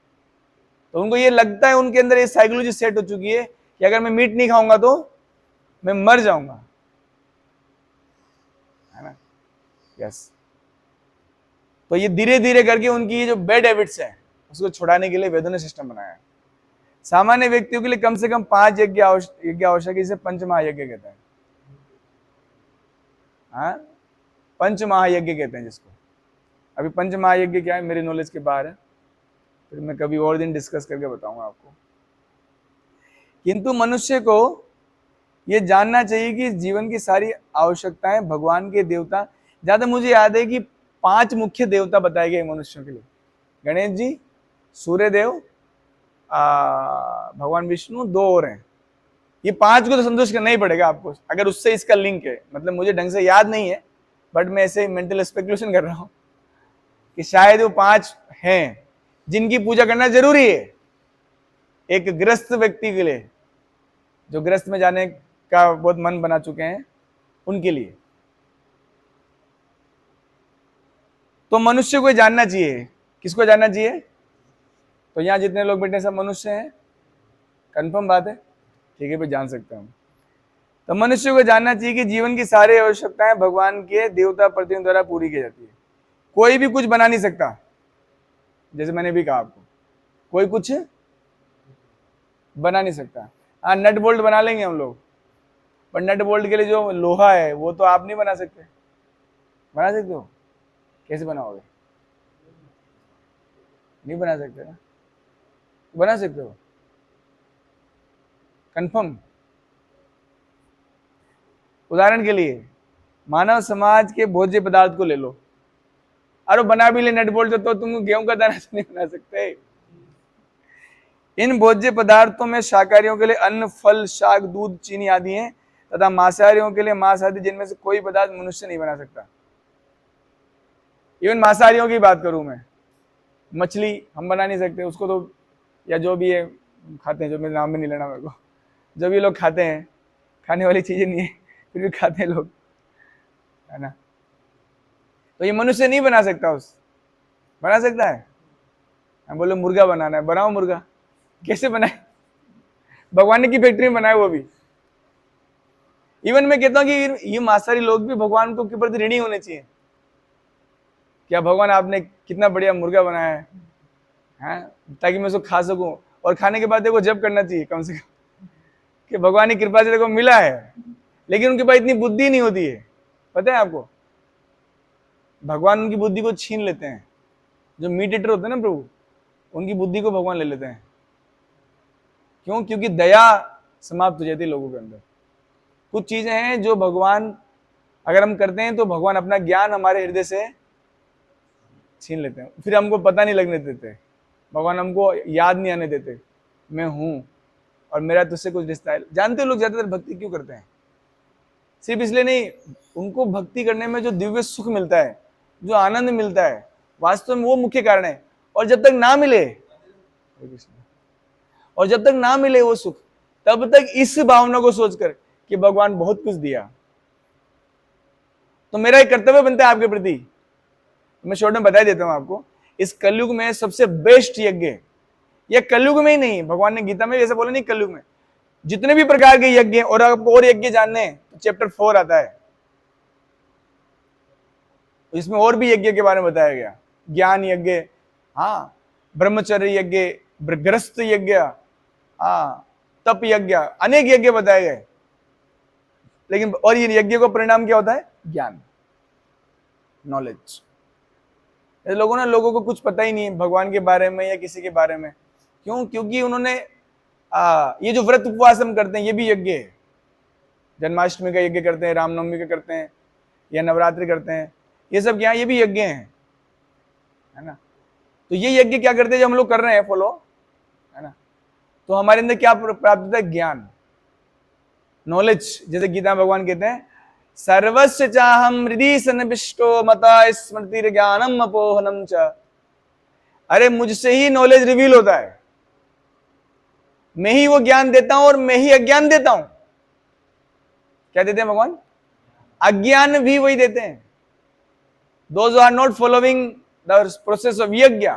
A: तो उनको ये लगता है, उनके अंदर ये साइकोलॉजी सेट हो चुकी है कि अगर मैं मीट नहीं खाऊंगा तो मैं मर जाऊंगा, है ना। यस, तो ये धीरे धीरे करके उनकी ये जो बैड हैबिट्स है उसको छुड़ाने के लिए वेदों ने सिस्टम बनाया है। सामान्य व्यक्तियों के लिए कम से कम 5 यज्ञ आवश्यक, इसे पंचमहायज्ञ कहते हैं। हाँ, पंचमहायज्ञ कहते हैं जिसको। अभी पंचमहायज्ञ क्या है मेरे नॉलेज के बाहर है, फिर मैं कभी और दिन डिस्कस करके बताऊंगा आपको। किंतु मनुष्य को यह जानना चाहिए कि जीवन की सारी आवश्यकताएं भगवान के देवता, ज्यादा मुझे याद है कि 5 मुख्य देवता बताए गए मनुष्यों के लिए। गणेश जी, सूर्य देव, भगवान विष्णु, 2 और हैं। ये 5 को तो संतुष्ट करना ही पड़ेगा आपको, अगर उससे इसका लिंक है। मतलब मुझे ढंग से याद नहीं है, बट मैं ऐसे मेंटल स्पेकुलेशन कर रहा हूं कि शायद वो 5 हैं जिनकी पूजा करना जरूरी है एक ग्रस्त व्यक्ति के लिए, जो ग्रस्त में जाने का बहुत मन बना चुके हैं उनके लिए। तो मनुष्य को जानना चाहिए। किसको जानना चाहिए? तो यहां जितने लोग बैठे सब मनुष्य हैं, कंफर्म बात है? ठीक है, फिर जान सकते हैं। तो मनुष्य को जानना चाहिए कि जीवन की सारी आवश्यकताएं भगवान के देवता प्रतिनिधियों द्वारा पूरी की जाती है। कोई भी कुछ बना नहीं सकता, जैसे मैंने भी कहा आपको, कोई कुछ बना नहीं सकता। हाँ, नट बोल्ट बना लेंगे हम लोग, पर नट बोल्ट के लिए जो लोहा है वो तो आप नहीं बना सकते। बना सकते हो? कैसे बनाओगे? नहीं बना सकते ना? बना सकते हो कंफर्म? उदाहरण के लिए मानव समाज के भोज्य पदार्थ को ले लो, अरे बना भी ले नट बोल्ट तो तुम गेहूं का दाना नहीं बना सकते। इन भोज्य पदार्थों में शाकाहारियों के लिए अन्न, फल, शाक, दूध, चीनी आदि हैं तथा मांसाहारियों के लिए मांस आदि, जिनमें से कोई पदार्थ मनुष्य नहीं बना सकता। इवन मांसाहारियों की बात करूं मैं, मछली हम बना नहीं सकते उसको, तो या जो भी है खाते हैं, जो मेरे नाम में नहीं लेना मेरे को, जो भी लोग खाते हैं, खाने वाली चीजें नहीं है फिर भी खाते हैं लोग, है ना? तो ये मनुष्य नहीं बना सकता। बना सकता है? हम बोले मुर्गा बनाना है, बनाओ मुर्गा। कैसे बनाए? भगवान ने की फैक्ट्री में बनाए वो भी। इवन मैं कहता हूं कि ये मांसाहारी लोग भी भगवान को के प्रति ऋणी होने चाहिए। क्या भगवान आपने कितना बढ़िया मुर्गा बनाया है, ताकि मैं उसको खा सकूं, और खाने के बाद देखो जब करना चाहिए कम से कम कि भगवान की कृपा से देखो मिला है। लेकिन उनके पास इतनी बुद्धि नहीं होती है, पता है आपको? भगवान उनकी बुद्धि को छीन लेते हैं। जो मीट ईटर होते हैं ना प्रभु, उनकी बुद्धि को भगवान ले लेते हैं। क्यों? क्योंकि दया समाप्त हो जाती है लोगों के अंदर। कुछ चीजें हैं जो भगवान अगर हम करते हैं तो भगवान अपना ज्ञान हमारे हृदय से छीन लेते हैं, फिर हमको पता नहीं लगने देते। भगवान हमको याद नहीं आने देते मैं हूं और मेरा तुझसे कुछ रिश्ता है। जानते हो लोग ज्यादातर भक्ति क्यों करते हैं? सिर्फ इसलिए नहीं, उनको भक्ति करने में जो दिव्य सुख मिलता है, जो आनंद मिलता है, वास्तव में वो मुख्य कारण है। और जब तक ना मिले, और जब तक ना मिले वो सुख, तब तक इस भावना को सोचकर कि भगवान बहुत कुछ दिया, तो मेरा एक कर्तव्य बनता है आपके प्रति। मैं शॉर्ट में बता देता हूं आपको, इस कलयुग में सबसे बेस्ट यज्ञ, यह कलयुग में ही नहीं, भगवान ने गीता में ऐसा बोला नहीं, कलयुग में जितने भी प्रकार के यज्ञ, और आपको और यज्ञ जानने हैं तो चैप्टर 4 आता है, इसमें और भी यज्ञ के बारे में बताया गया। ज्ञान यज्ञ, हाँ, ब्रह्मचर्य यज्ञ, ग्रस्त यज्ञ, हाँ, तप यज्ञ, अनेक यज्ञ बताए गए। लेकिन और ये यज्ञ का परिणाम क्या होता है? ज्ञान, नॉलेज। लोगों को कुछ पता ही नहीं भगवान के बारे में या किसी के बारे में। क्यों? क्योंकि उन्होंने ये जो व्रत उपवास हम करते हैं ये भी यज्ञ है। जन्माष्टमी का यज्ञ करते हैं, रामनवमी का करते हैं, या नवरात्रि करते हैं, ये सब क्या, ये भी यज्ञ हैं, है ना? तो ये यज्ञ क्या करते हैं जो हम लोग कर रहे हैं फॉलो, है ना? तो हमारे अंदर क्या प्राप्त होता है? ज्ञान, नॉलेज। जैसे गीता में भगवान कहते हैं, सर्वस्य चाहम हृदि सन्निविष्टो मता स्मृति ज्ञानम अपोहनम च। अरे मुझसे ही नॉलेज रिवील होता है, मैं ही वो ज्ञान देता हूं और मैं ही अज्ञान देता हूं। क्या देते हैं भगवान? अज्ञान भी वही देते हैं। Those are not following the process of यज्ञ,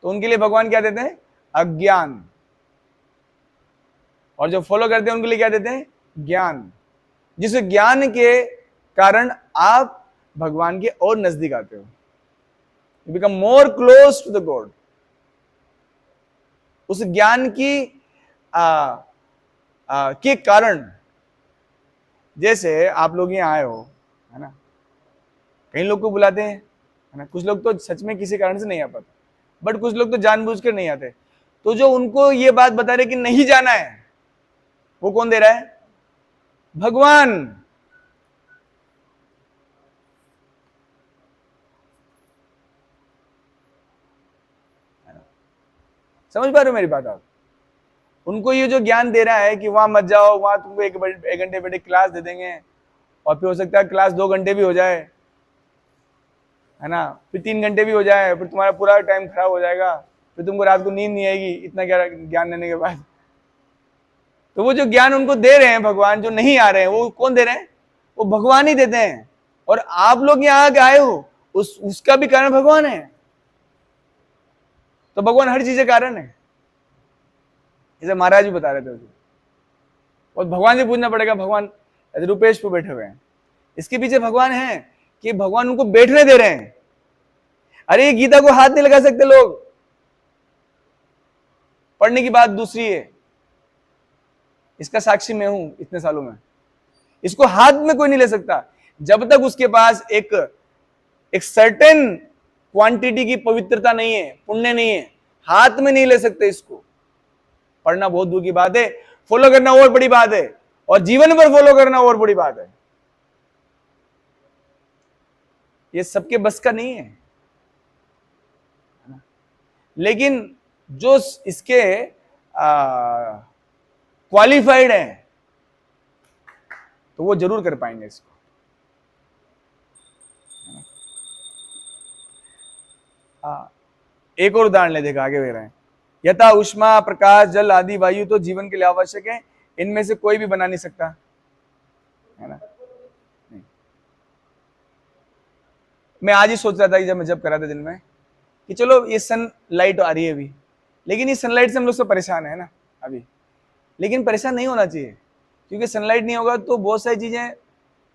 A: तो उनके लिए भगवान क्या देते हैं? अज्ञान। और जो फॉलो करते हैं उनके लिए क्या देते हैं? ज्ञान। जिस ज्ञान के कारण आप भगवान के और नजदीक आते हो, you become more close to the God. उस ज्ञान की के कारण, जैसे आप लोग यहाँ आए हो, है ना, कई लोग को बुलाते हैं, है ना, कुछ लोग तो सच में किसी कारण से नहीं आ पाते, बट कुछ लोग तो जानबूझकर नहीं आते। तो जो उनको ये बात बता रहे कि नहीं जाना है, वो कौन दे रहा है? भगवान। समझ पा रहे हो मेरी बात आप? उनको ये जो ज्ञान दे रहा है कि वहां मत जाओ, वहां तुमको एक घंटे बैठे क्लास दे देंगे, और फिर हो सकता है क्लास 2 घंटे भी हो जाए, है ना, फिर 3 घंटे भी हो जाए, फिर तुम्हारा पूरा टाइम खराब हो जाएगा, फिर तुमको रात को नींद नहीं आएगी इतना ज्ञान देने के बाद। तो वो जो ज्ञान उनको दे रहे हैं भगवान, जो नहीं आ रहे हैं, वो कौन दे रहे हैं? वो भगवान ही देते हैं। और आप लोग यहाँ आके आए हो, उसका भी कारण भगवान है। तो भगवान हर चीज का कारण है, जैसे महाराज भी बता रहे थे उसे। और भगवान से पूछना पड़ेगा, भगवान रूपेश पे बैठे हुए हैं, इसके पीछे भगवान है कि भगवान उनको बैठने दे रहे हैं। अरे गीता को हाथ नहीं लगा सकते लोग, पढ़ने की बात दूसरी है, इसका साक्षी मैं हूं इतने सालों में। इसको हाथ में कोई नहीं ले सकता जब तक उसके पास एक सर्टेन क्वांटिटी की पवित्रता नहीं है, पुण्य नहीं है, हाथ में नहीं ले सकते इसको। पढ़ना बहुत दूर की बात है, फॉलो करना और बड़ी बात है, और जीवन भर फॉलो करना और बड़ी बात है। ये सबके बस का नहीं है। लेकिन जो इसके क्वालिफाइड हैं तो वो जरूर कर पाएंगे इसको। एक और उदाहरण ले, देखा आगे दे रहे हैं, यथा उष्मा प्रकाश जल आदि वायु तो जीवन के लिए आवश्यक है, इनमें से कोई भी बना नहीं सकता, है ना। नहीं। मैं आज ही सोच रहा था कि जब मैं जब करा था दिन में कि चलो ये सन लाइट आ रही है अभी, लेकिन ये सनलाइट से हम लोग सब परेशान है ना अभी। लेकिन परेशान नहीं होना चाहिए, क्योंकि सनलाइट नहीं होगा तो बहुत सारी चीजें,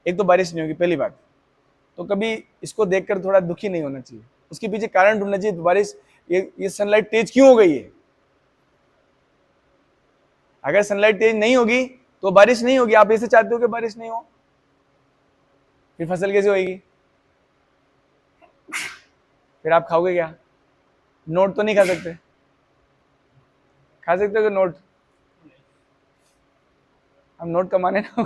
A: एक तो बारिश नहीं होगी पहली बात, तो कभी इसको देखकर थोड़ा दुखी नहीं होना चाहिए, उसके पीछे कारण ढूंढना चाहिए। तो बारिश, ये सनलाइट तेज क्यों हो गई है? अगर सनलाइट तेज नहीं होगी तो बारिश नहीं होगी। आप ऐसे चाहते हो कि बारिश नहीं हो, फिर फसल कैसे होगी? फिर आप खाओगे क्या? नोट तो नहीं खा सकते। खा सकते हो कि नोट? हम नोट कमाने ना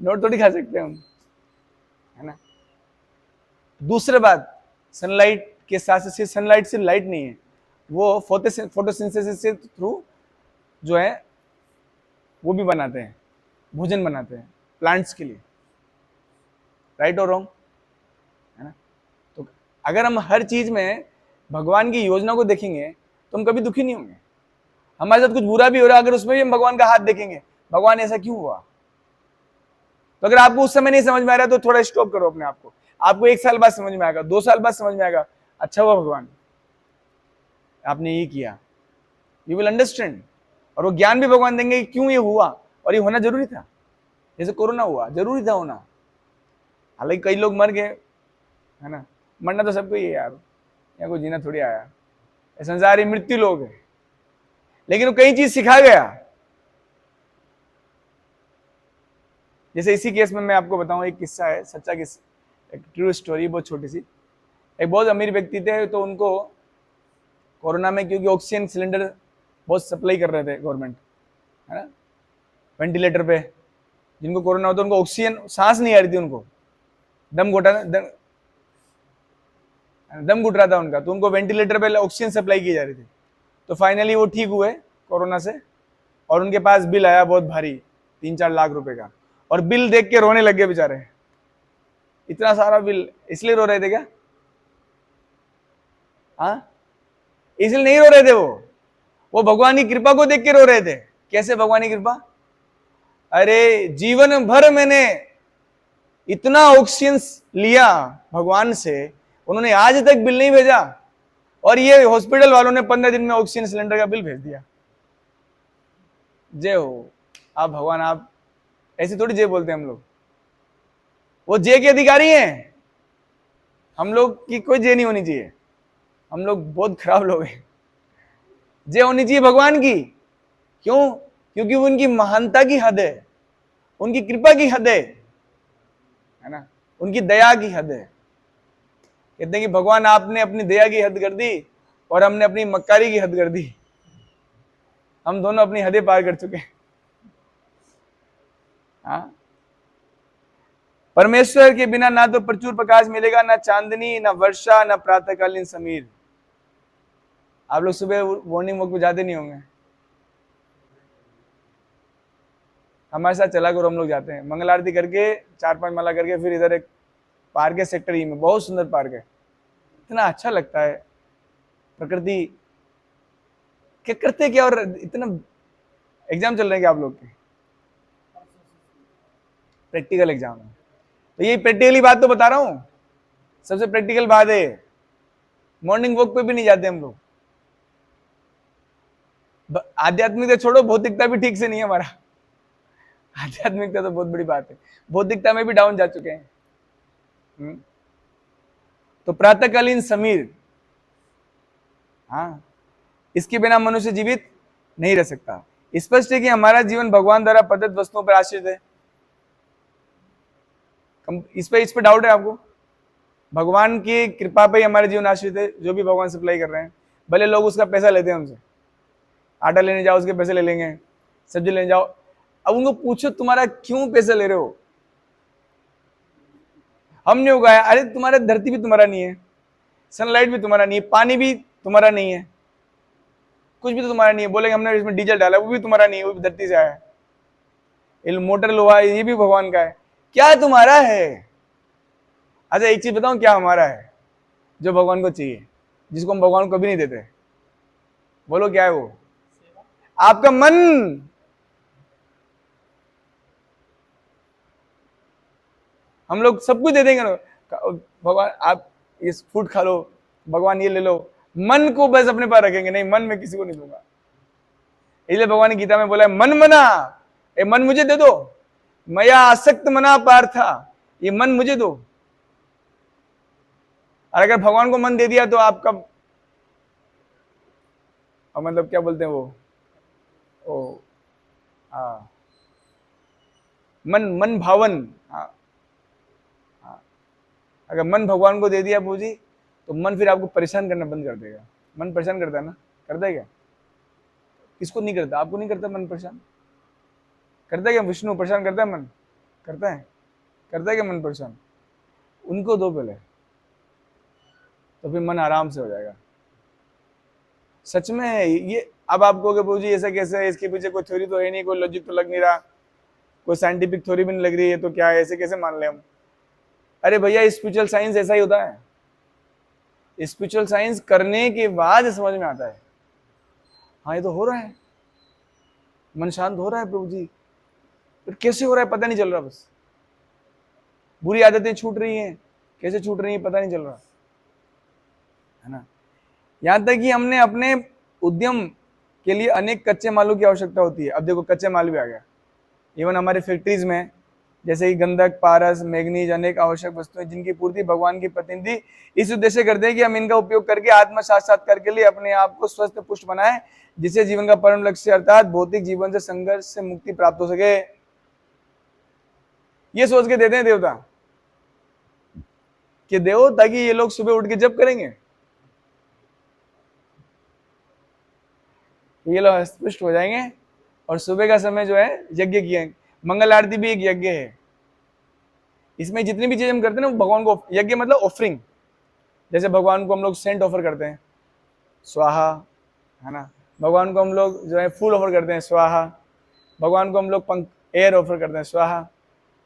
A: नोट थोड़ी खा सकते हम, है ना। दूसरी बात, सनलाइट के साथ से, सनलाइट सिर्फ लाइट नहीं है, वो फोटोसिंथेसिस से थ्रू जो है वो भी बनाते हैं, भोजन बनाते हैं प्लांट्स के लिए, राइट और रॉन्ग, है ना। तो अगर हम हर चीज में भगवान की योजना को देखेंगे तो हम कभी दुखी नहीं होंगे। हमारे साथ कुछ बुरा भी हो रहा है, अगर उसमें भी हम भगवान का हाथ देखेंगे, भगवान ऐसा क्यों हुआ। तो अगर आपको उस समय नहीं समझ में आ रहा है तो थोड़ा स्टॉप करो अपने आप को, आपको 1 साल बाद समझ में आएगा, 2 साल बाद समझ में आएगा, अच्छा हुआ भगवान आपने ये किया, यू विल अंडरस्टैंड। और वो ज्ञान भी भगवान देंगे कि क्यों ये हुआ, और ये होना जरूरी था। जैसे कोरोना हुआ, जरूरी था होना। हालांकि कई लोग मर गए, है ना, मरना तो सबको ही है यार, यहाँ कोई जीना थोड़ी आया, संसारी मृत्यु लोग है, लेकिन वो कई चीज सिखा गया। जैसे इसी केस में मैं आपको बताऊं, एक किस्सा है, सच्चा किस्सा, एक ट्रू स्टोरी, बहुत छोटी सी। एक बहुत अमीर व्यक्ति थे, तो उनको कोरोना में, क्योंकि ऑक्सीजन सिलेंडर बहुत सप्लाई कर रहे थे गवर्नमेंट, है ना, वेंटिलेटर पे जिनको कोरोना होता है उनको ऑक्सीजन, सांस नहीं आ रही थी उनको, दम घुट रहा था उनका, तो उनको वेंटिलेटर पे ऑक्सीजन सप्लाई की जा रही थी। तो फाइनली वो ठीक हुए कोरोना से, और उनके पास बिल आया बहुत भारी, 3-4 लाख रुपए का, और बिल देख के रोने लग गए बेचारे। इतना सारा बिल, इसलिए रो रहे थे क्या? हाँ, इसलिए नहीं रो रहे थे वो भगवान की कृपा को देख के रो रहे थे। कैसे भगवान की कृपा? अरे जीवन भर मैंने इतना ऑक्सीजन लिया भगवान से, उन्होंने आज तक बिल नहीं भेजा, और ये हॉस्पिटल वालों ने 15 दिन में ऑक्सीजन सिलेंडर का बिल भेज दिया। जय हो आप भगवान, आप ऐसे थोड़ी जय बोलते हैं हम लोग, वो जय के अधिकारी हैं। हम लोग की कोई जय नहीं होनी चाहिए, हम लोग बहुत खराब लोग हैं। जय होनी चाहिए भगवान की। क्यों? क्योंकि वो उनकी महानता की हद है, उनकी कृपा की हद है ना, उनकी दया की हद है। कहते हैं कि भगवान आपने अपनी दया की हद कर दी और हमने अपनी मक्कारी की हद कर दी, हम दोनों अपनी हदें पार कर चुके हैं। हाँ, परमेश्वर के बिना ना तो प्रचुर प्रकाश मिलेगा, ना चांदनी, ना वर्षा, ना प्रातःकालीन समीर। आप लोग सुबह मॉर्निंग वॉक पे जाते नहीं होंगे, हमारे साथ चला करो, हम लोग जाते हैं मंगल आरती करके 4-5 माला करके, फिर इधर एक पार्क है सेक्टर ई में, बहुत सुंदर पार्क है, इतना अच्छा लगता है प्रकृति। क्या करते क्या, और इतना एग्जाम चल रहे हैं क्या आप लोग के? प्रैक्टिकल एग्जाम है, तो ये प्रैक्टिकली बात तो बता रहा हूं, सबसे प्रैक्टिकल बात है। मॉर्निंग वॉक पे भी नहीं जाते हम लोग, आध्यात्मिकता छोड़ो, भौतिकता भी ठीक से नहीं है हमारा। आध्यात्मिकता तो बहुत बड़ी बात है, भौतिकता में भी डाउन जा चुके हैं। तो प्रातःकालीन समीर, हाँ, इसके बिना मनुष्य जीवित नहीं रह सकता। स्पष्ट है कि हमारा जीवन भगवान द्वारा प्रदत्त वस्तुओं पर आश्रित है। इस पे डाउट है आपको? भगवान की कृपा पे ही हमारे जीवन आश्रित है, जो भी भगवान सप्लाई कर रहे हैं, भले लोग उसका पैसा लेते हैं हमसे, आटा लेने जाओ उसके पैसे ले लेंगे, सब्जी लेने जाओ, अब उनको पूछो तुम्हारा क्यों पैसे ले रहे हो? हमने उगाया, अरे तुम्हारा धरती भी तुम्हारा नहीं है, सनलाइट भी तुम्हारा नहीं है, पानी भी तुम्हारा नहीं है, कुछ भी तो तुम्हारा नहीं है। बोलेंगे हमने इसमें डीजल डाला, वो भी तुम्हारा नहीं है, वो भी धरती से आया है। मोटर लोहा ये भी भगवान का है, क्या तुम्हारा है? अच्छा एक चीज बताऊं, क्या हमारा है जो भगवान को चाहिए, जिसको हम भगवान को कभी नहीं देते? बोलो क्या है वो? आपका मन। हम लोग सब कुछ दे देंगे ना, भगवान आप ये फूड खा लो, भगवान ये ले लो, मन को बस अपने पास रखेंगे, नहीं मन में किसी को नहीं दूंगा। इसलिए भगवान ने गीता में बोला है, मन मना, ये मन मुझे दे दो, मया आसक्त मना पार्था, ये मन मुझे दो। और अगर भगवान को मन दे दिया तो आपका, मतलब क्या बोलते हैं वो, ओ हाँ, मन भावन, हाँ, अगर मन भगवान को दे दिया पूजी, तो मन फिर आपको परेशान करना बंद कर देगा। मन परेशान करता है ना? करता है क्या? किसको नहीं करता? आपको नहीं करता मन परेशान? करता है क्या? विष्णु परेशान करता है मन? करता है? करता है क्या मन परेशान? उनको दो पहले, तो फिर मन आराम से हो जाएगा। सच में है ये। अब आप कहोगे प्रभु जी ऐसा कैसे है, इसके पीछे कोई थ्योरी तो है नहीं, कोई लॉजिक तो लग नहीं रहा, कोई साइंटिफिक थ्योरी भी नहीं लग रही है, तो क्या है, ऐसे कैसे मान ले हम? अरे भैया स्पिरिचुअल साइंस ऐसा ही होता है, स्पिरिचुअल साइंस करने के बाद समझ में आता है, हाँ ये तो हो रहा है, मन शांत हो रहा है प्रभु जी, फिर कैसे हो रहा है पता नहीं चल रहा, बस बुरी आदतें छूट रही हैं, कैसे छूट रही हैं पता नहीं चल रहा है ना। यहां तक कि हमने अपने उद्यम के लिए अनेक कच्चे मालों की आवश्यकता होती है। अब देखो कच्चे माल भी आ गया, इवन हमारे फैक्ट्रीज में, जैसे कि गंधक, पारस, मैग्नीज, अनेक आवश्यक वस्तुएं जिनकी पूर्ति भगवान की प्रतिनिधि इस उद्देश्य करते हैं कि हम इनका उपयोग करके आत्म साक्षात्कार के लिए अपने आप को स्वस्थ पुष्ट बनाएं, जिससे जीवन का परम लक्ष्य अर्थात भौतिक जीवन से संघर्ष से मुक्ति प्राप्त हो सके। ये सोच के देते हैं देवता कि देव, ताकि ये लोग सुबह उठ के जप करेंगे, ये लोग स्पष्ट हो जाएंगे, और सुबह का समय जो है यज्ञ किए। मंगल आरती भी एक यज्ञ है, इसमें जितनी भी चीज हम करते हैं ना भगवान को, यज्ञ मतलब ऑफरिंग, जैसे भगवान को हम लोग सेंट ऑफर करते हैं, स्वाहा, है ना, भगवान को हम लोग जो है फूल ऑफर करते हैं, स्वाहा, भगवान को हम लोग पंख एयर ऑफर करते हैं, स्वाहा,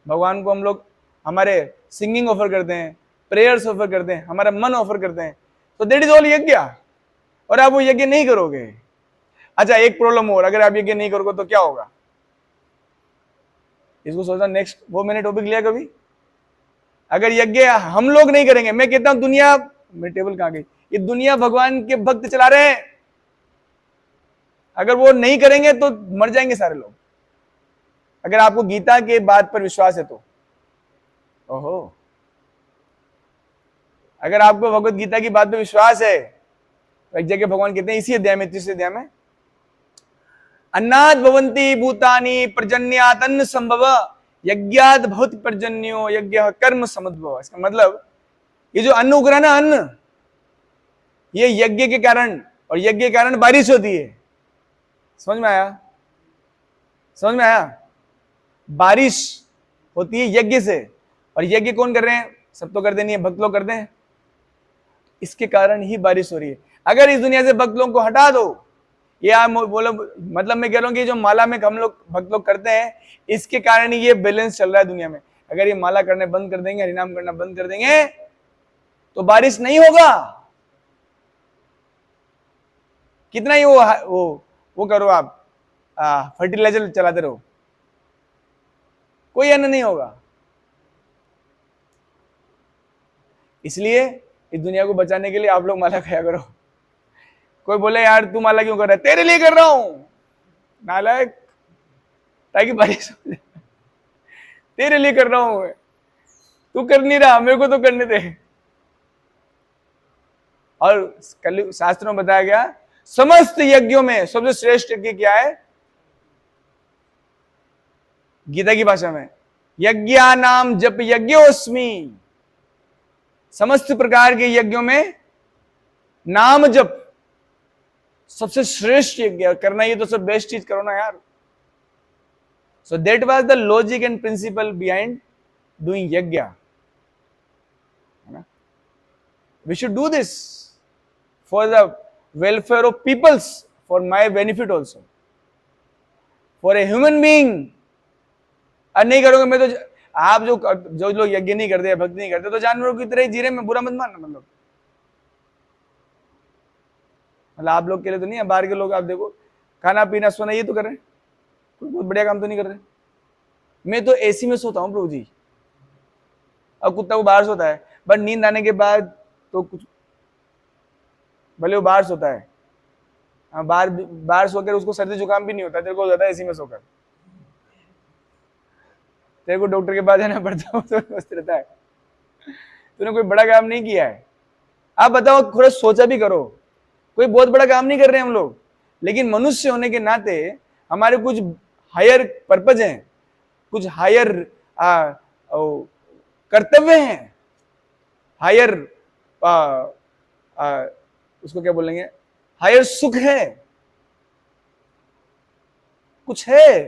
A: भगवान को हम लोग हमारे सिंगिंग ऑफर करते हैं, प्रेयर्स ऑफर करते हैं, हमारा मन ऑफर करते हैं, तो दैट इज ऑल यज्ञ। और आप वो यज्ञ नहीं करोगे, अच्छा एक प्रॉब्लम और, अगर आप यज्ञ नहीं करोगे तो क्या होगा, इसको सोचना नेक्स्ट, वो मैंने टॉपिक लिया कभी। अगर यज्ञ हम लोग नहीं करेंगे, मैं कहता हूं दुनिया, मेरी टेबल कहां गई, ये दुनिया भगवान के भक्त चला रहे हैं, अगर वो नहीं करेंगे तो मर जाएंगे सारे लोग। अगर आपको गीता के बात पर विश्वास है तो, ओहो, अगर आपको भगवत गीता की बात पर विश्वास है तो एक जगह भगवान कहते हैं इसी अध्याय में, तीसरे अध्याय में, अन्नाद भवन्ति भूतानि पर्जन्यात् अन्न संभव यज्ञात् भवति पर्जन्यो यज्ञ कर्म समुद्भव। इसका मतलब ये जो अन्न उग रहा है ना, अन्न, ये यज्ञ के कारण, और यज्ञ के कारण बारिश होती है। समझ में आया? समझ में आया? बारिश होती है यज्ञ से, और यज्ञ कौन कर रहे हैं? सब तो करते नहीं है, भक्त लोग करते हैं, इसके कारण ही बारिश हो रही है। अगर इस दुनिया से भक्त लोगों को हटा दो, ये आप बोलो, मतलब मैं कह रहा हूँ कि जो माला में हम लोग भक्त लोग करते हैं, इसके कारण ही ये बैलेंस चल रहा है दुनिया में। अगर ये माला करने बंद कर देंगे, हरिनाम करना बंद कर देंगे, तो बारिश नहीं होगा। कितना ही वो करो आप, फर्टिलाइजर चलाते रहो, कोई अन्न नहीं होगा। इसलिए इस दुनिया को बचाने के लिए आप लोग माला खाया करो। कोई बोले यार तू माला क्यों कर रहा है, तेरे लिए कर रहा हूं नालायक, ताकि बारिश हो जाए। तेरे लिए कर रहा हूं, तू कर नहीं रहा, मेरे को तो करने दे। और कल शास्त्रों में बताया गया, समस्त यज्ञों में सबसे श्रेष्ठ यज्ञ क्या है? गीता की भाषा में, यज्ञानाम जप यज्ञोस्मि। समस्त प्रकार के यज्ञों में नाम जप सबसे श्रेष्ठ यज्ञ करना, ये तो सब बेस्ट चीज करो ना यार। So that was the logic and principle behind doing yagya, है ना। We should do this for the welfare of peoples, for my benefit also, for a human being. नहीं करोगे मैं तो, आप जो लोग यज्ञ नहीं करते, भक्ति नहीं करते, तो जानवरों की तरह ही जी रहे, में बुरा मत मानना। मतलब आप लोग के लिए तो नहीं है, बाहर के लोग आप देखो, खाना पीना सोना ये तो कर रहे हैं, कोई बहुत बढ़िया काम तो नहीं कर रहे। मैं तो एसी में सोता हूँ प्रभु जी, और कुत्ता वो बाहर सोता है, बट नींद आने के बाद तो कुछ, भले वो बाहर सोता है, बाहर सोकर उसको सर्दी जुकाम भी नहीं होता, तेरे को हो जाता है एसी में सोकर, तेरे को डॉक्टर के पास जाना पड़ता है, स्वस्थ रहता है। तूने कोई बड़ा काम नहीं किया है। आप बताओ, थोड़ा सोचा भी करो, कोई बहुत बड़ा काम नहीं कर रहे हम लोग, लेकिन मनुष्य होने के नाते हमारे कुछ हायर पर्पज हैं, कुछ हायर कर्तव्य हैं, हायर उसको क्या बोलेंगे, हायर सुख है, कुछ है,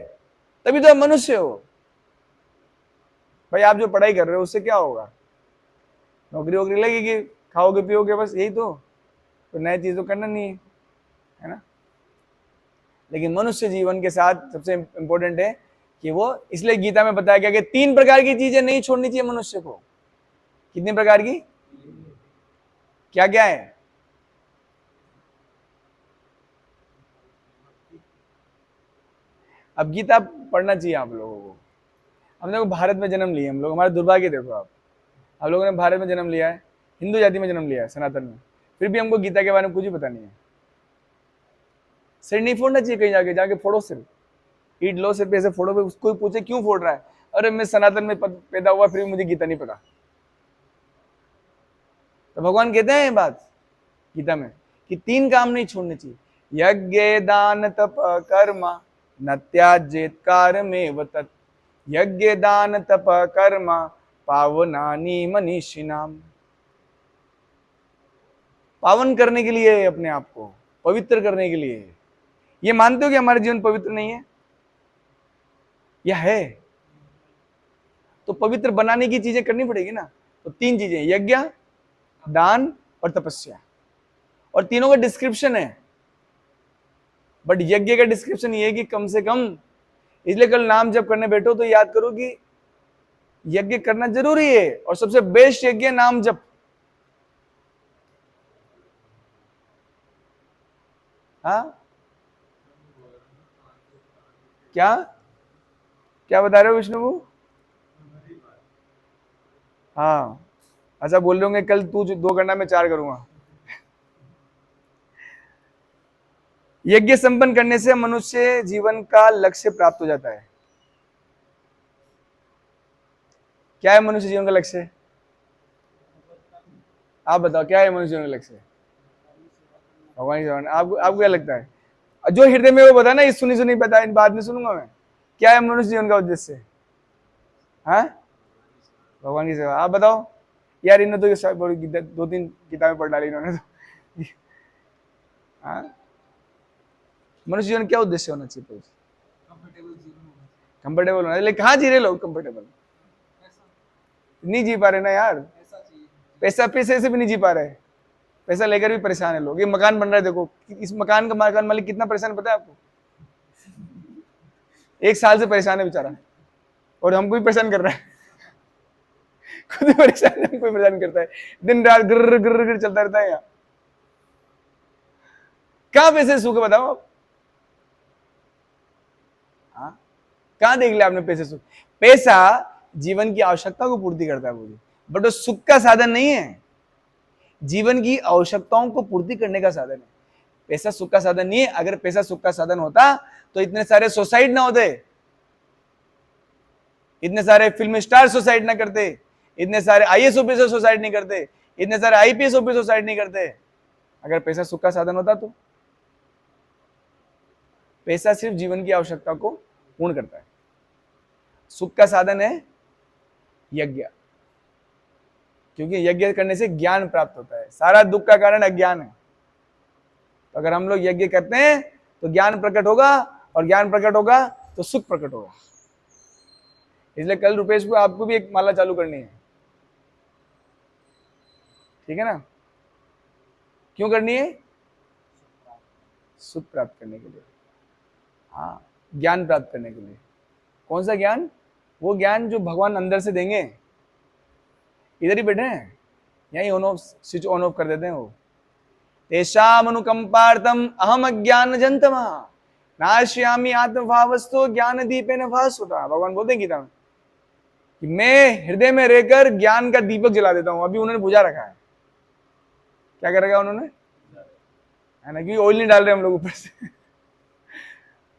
A: तभी तो आप मनुष्य हो। भाई आप जो पढ़ाई कर रहे हो उससे क्या होगा? नौकरी वोकरी लगेगी, खाओगे पियोगे, बस यही तो नई चीज तो करना नहीं है ना। लेकिन मनुष्य जीवन के साथ सबसे इंपॉर्टेंट है कि वो, इसलिए गीता में बताया गया कि 3 प्रकार की चीजें नहीं छोड़नी चाहिए मनुष्य को। कितनी प्रकार की? क्या क्या है? अब गीता पढ़ना चाहिए आप लोगों को। हम लोग भारत में जन्म लिए, हम लोग, हमारा दुर्भाग्य देखो आप लोगों ने भारत में जन्म लिया है, हिंदू जाति में जन्म लिया है, सनातन में, फिर भी हमको गीता के बारे में कुछ भी पता नहीं है। सिर नहीं फोड़ना चाहिए, कहीं जाके फोड़ो सिर, ईट लो सिर पे, ऐसे फोड़ो पे, उसको पूछे क्यों फोड़ रहा है, अरे मैं सनातन में पैदा हुआ फिर भी मुझे गीता नहीं पता। तो भगवान कहते हैं ये बात गीता में कि 3 काम नहीं छोड़ने चाहिए, यज्ञ दान तप कर्म न त्याजेत कार्यमेव तत्, यज्ञ दान तप कर्म पावनानि मनीषिणाम। पावन करने के लिए, अपने आप को पवित्र करने के लिए। ये मानते हो कि हमारा जीवन पवित्र नहीं है? यह है, तो पवित्र बनाने की चीजें करनी पड़ेगी ना। तो 3 चीजें, यज्ञ, दान और तपस्या, और तीनों का डिस्क्रिप्शन है। बट यज्ञ का डिस्क्रिप्शन ये है कि कम से कम, इसलिए कल नाम जब करने बैठो तो याद करो कि यज्ञ करना जरूरी है, और सबसे बेस्ट यज्ञ नाम जप। हाँ, क्या बता रहे हो विष्णु? हाँ, अच्छा बोल रहे होंगे कल तू 2 करना, मैं 4 करूंगा। यज्ञ संपन्न करने से मनुष्य जीवन का लक्ष्य प्राप्त हो जाता है। क्या है मनुष्य जीवन का लक्ष्य? आप बताओ, क्या है मनुष्य जीवन का लक्ष्य? भगवान की सेवा। आपको क्या लगता है? जो हृदय में वो बता ना, ये सुनी बता, बाद में सुनूंगा मैं। क्या है मनुष्य जीवन का उद्देश्य? हाँ, भगवान की सेवा। आप बताओ यार, इन्होंने तो ये 2-3 किताबें पढ़ डाली इन्होंने तो। हाँ, मनुष्य जीवन क्या उद्देश्य होना चाहिए? कंफर्टेबल होना, लेकिन कहाँ जी रहे लोग कंफर्टेबल? नहीं जी पा रहे ना यार, पैसे से भी नहीं जी पा रहे। पैसा लेकर भी परेशान है लोग। ये मकान बन रहा है, देखो इस मकान का मकान मालिक कितना परेशान है पता है आपको? 1 साल से परेशान है बेचारा, और हमको भी परेशान कर रहा है। खुद भी परेशान है, हमको भी परेशान करता है, दिन रात गिर गिर गिर चलता रहता है। यहाँ कहां पैसे सुख है बताओ आप? हाँ, कहां देख लिया आपने पैसे सुख? पैसा जीवन की आवश्यकता को पूर्ति करता है मुझे, बट वो सुख का साधन नहीं है, जीवन की आवश्यकताओं को पूर्ति करने का साधन है। पैसा सुख का साधन नहीं है। अगर पैसा सुख का साधन होता तो इतने सारे सुसाइड ना होते, इतने सारे फिल्म स्टार सुसाइड ना करते, इतने सारे आईएएस ऑफिसर सुसाइड नहीं करते, इतने सारे आईपीएस ऑफिसर सुसाइड नहीं करते। अगर पैसा सुख का साधन होता तो। पैसा सिर्फ जीवन की आवश्यकता को पूर्ण करता है। सुख का साधन है यज्ञ, क्योंकि यज्ञ करने से ज्ञान प्राप्त होता है। सारा दुख का कारण अज्ञान है। तो अगर हम लोग यज्ञ करते हैं तो ज्ञान प्रकट होगा, और ज्ञान प्रकट होगा तो सुख प्रकट होगा। इसलिए कल रुपेश को आपको भी एक माला चालू करनी है, ठीक है ना? क्यों करनी है? सुख प्राप्त करने के लिए, हाँ, ज्ञान प्राप्त करने के लिए। कौन सा ज्ञान? वो ज्ञान जो भगवान अंदर से देंगे। इधर ही बैठे हैं, यही on off, switch on off कर देते हैं वो। तेषाम अनुकंपार्थम अहम अज्ञान जंतम नाश्यामि आत्मभावस्तो ज्ञान दीपेन भास्वता। भगवान बोलते हैं गीता में कि मैं हृदय में रहकर ज्ञान का दीपक जला देता हूं। अभी उन्होंने बुझा रखा है। क्या कर रखा है उन्होंने? है ना, क्योंकि ऑयल नहीं डाल रहे हम लोग ऊपर से।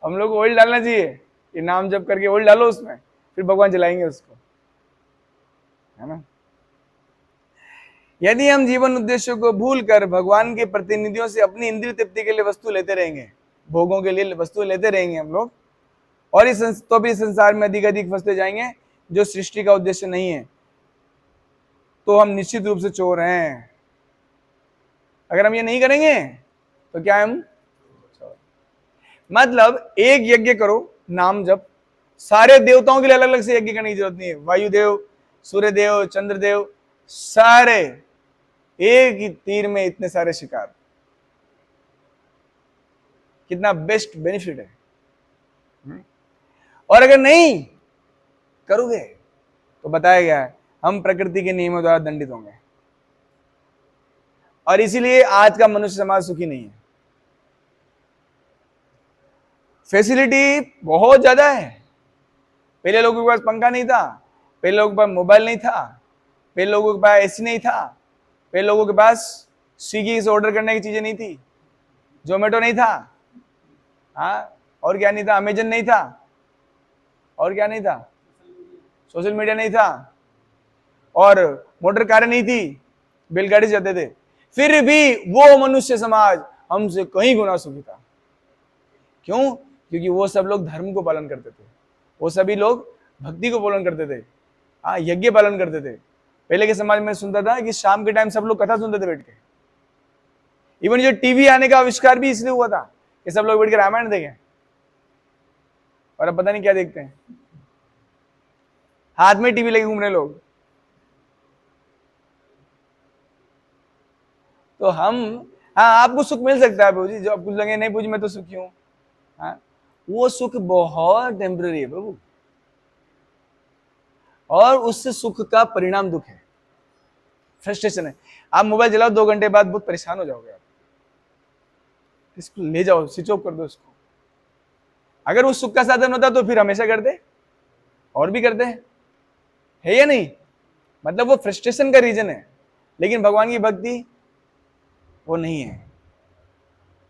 A: हम लोग को ऑयल डालना चाहिए, ये नाम जप करके ऑयल डालो उसमें, फिर भगवान जलाएंगे उसको, है ना? यदि हम जीवन उद्देश्यों को भूलकर भगवान के प्रतिनिधियों से अपनी इंद्रिय तृप्ति के लिए वस्तु लेते रहेंगे, भोगों के लिए वस्तु लेते रहेंगे हम लोग, और इस तो भी संसार में अधिक अधिक फंसते जाएंगे जो सृष्टि का उद्देश्य नहीं है, तो हम निश्चित रूप से चोर हैं। अगर हम ये नहीं करेंगे तो क्या हम? मतलब एक यज्ञ करो, नाम जप। सारे देवताओं के लिए अलग अलग से यज्ञ करने की जरूरत नहीं है। वायुदेव, सूर्यदेव, चंद्रदेव, सारे एक ही तीर में इतने सारे शिकार। कितना बेस्ट बेनिफिट है। और अगर नहीं करोगे तो बताया गया है हम प्रकृति के नियमों द्वारा दंडित होंगे। और इसीलिए आज का मनुष्य समाज सुखी नहीं है। फैसिलिटी बहुत ज्यादा है। पहले लोगों के पास पंखा नहीं था, पहले लोगों के पास मोबाइल नहीं था, पहले लोगों के पास एसी नहीं था, पहले लोगों के पास स्विगी से ऑर्डर करने की चीजें नहीं थी, जोमेटो नहीं था, हाँ, और क्या नहीं था? अमेजन नहीं था, और क्या नहीं था? सोशल मीडिया नहीं था, और मोटर कारें नहीं थी, बैलगाड़ी से जाते थे। फिर भी वो मनुष्य समाज हमसे कहीं गुना सुखी था। क्यों? क्योंकि वो सब लोग धर्म को पालन करते थे, वो सभी लोग भक्ति को पालन करते थे, हाँ, यज्ञ पालन करते थे। पहले के समाज में सुनता था कि शाम के टाइम सब लोग कथा सुनते थे बैठ के। इवन जो टीवी आने का आविष्कार भी इसलिए हुआ था कि सब लोग बैठ के रामायण देखें। और अब पता नहीं क्या देखते हैं, हाथ में टीवी लेके घूम रहे लोग। तो हम, हाँ, आपको सुख मिल सकता है प्रभु जी, जो आपको लगे नहीं प्रभु जी मैं तो सुखी हूं, हाँ, वो सुख बहुत टेम्पररी है प्रभु, और उससे सुख का परिणाम दुख है, फ्रस्ट्रेशन है। आप मोबाइल चलाओ 2 घंटे बाद बहुत परेशान हो जाओगे आप, इसको ले जाओ, स्विच ऑफ कर दो इसको। अगर वो सुख का साधन होता तो फिर हमेशा करते, और भी करते हैं, है या नहीं? मतलब वो फ्रस्ट्रेशन का रीजन है, लेकिन भगवान की भक्ति वो नहीं है,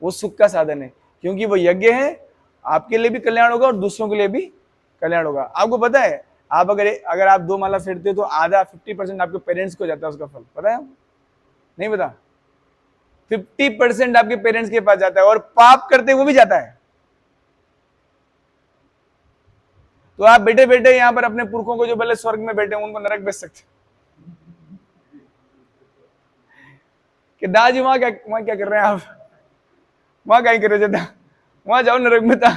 A: वो सुख का साधन है, क्योंकि वो यज्ञ है। आपके लिए भी कल्याण होगा और दूसरों के लिए भी कल्याण होगा। आपको पता है, आप अगर आप 2 माला फेरते हो तो आधा 50% आपके पेरेंट्स को जाता है उसका फल, पता है? नहीं पता? 50% आपके पेरेंट्स के पास जाता है, और पाप करते वो भी जाता है। तो आप बैठे बैठे यहाँ पर अपने पुरखों को जो भले स्वर्ग में बैठे उनको नरक भेज सकते कि दादी वहां क्या कर रहे हैं आप, वहां क्या कर रहे थे, वहां जाओ नरक में था,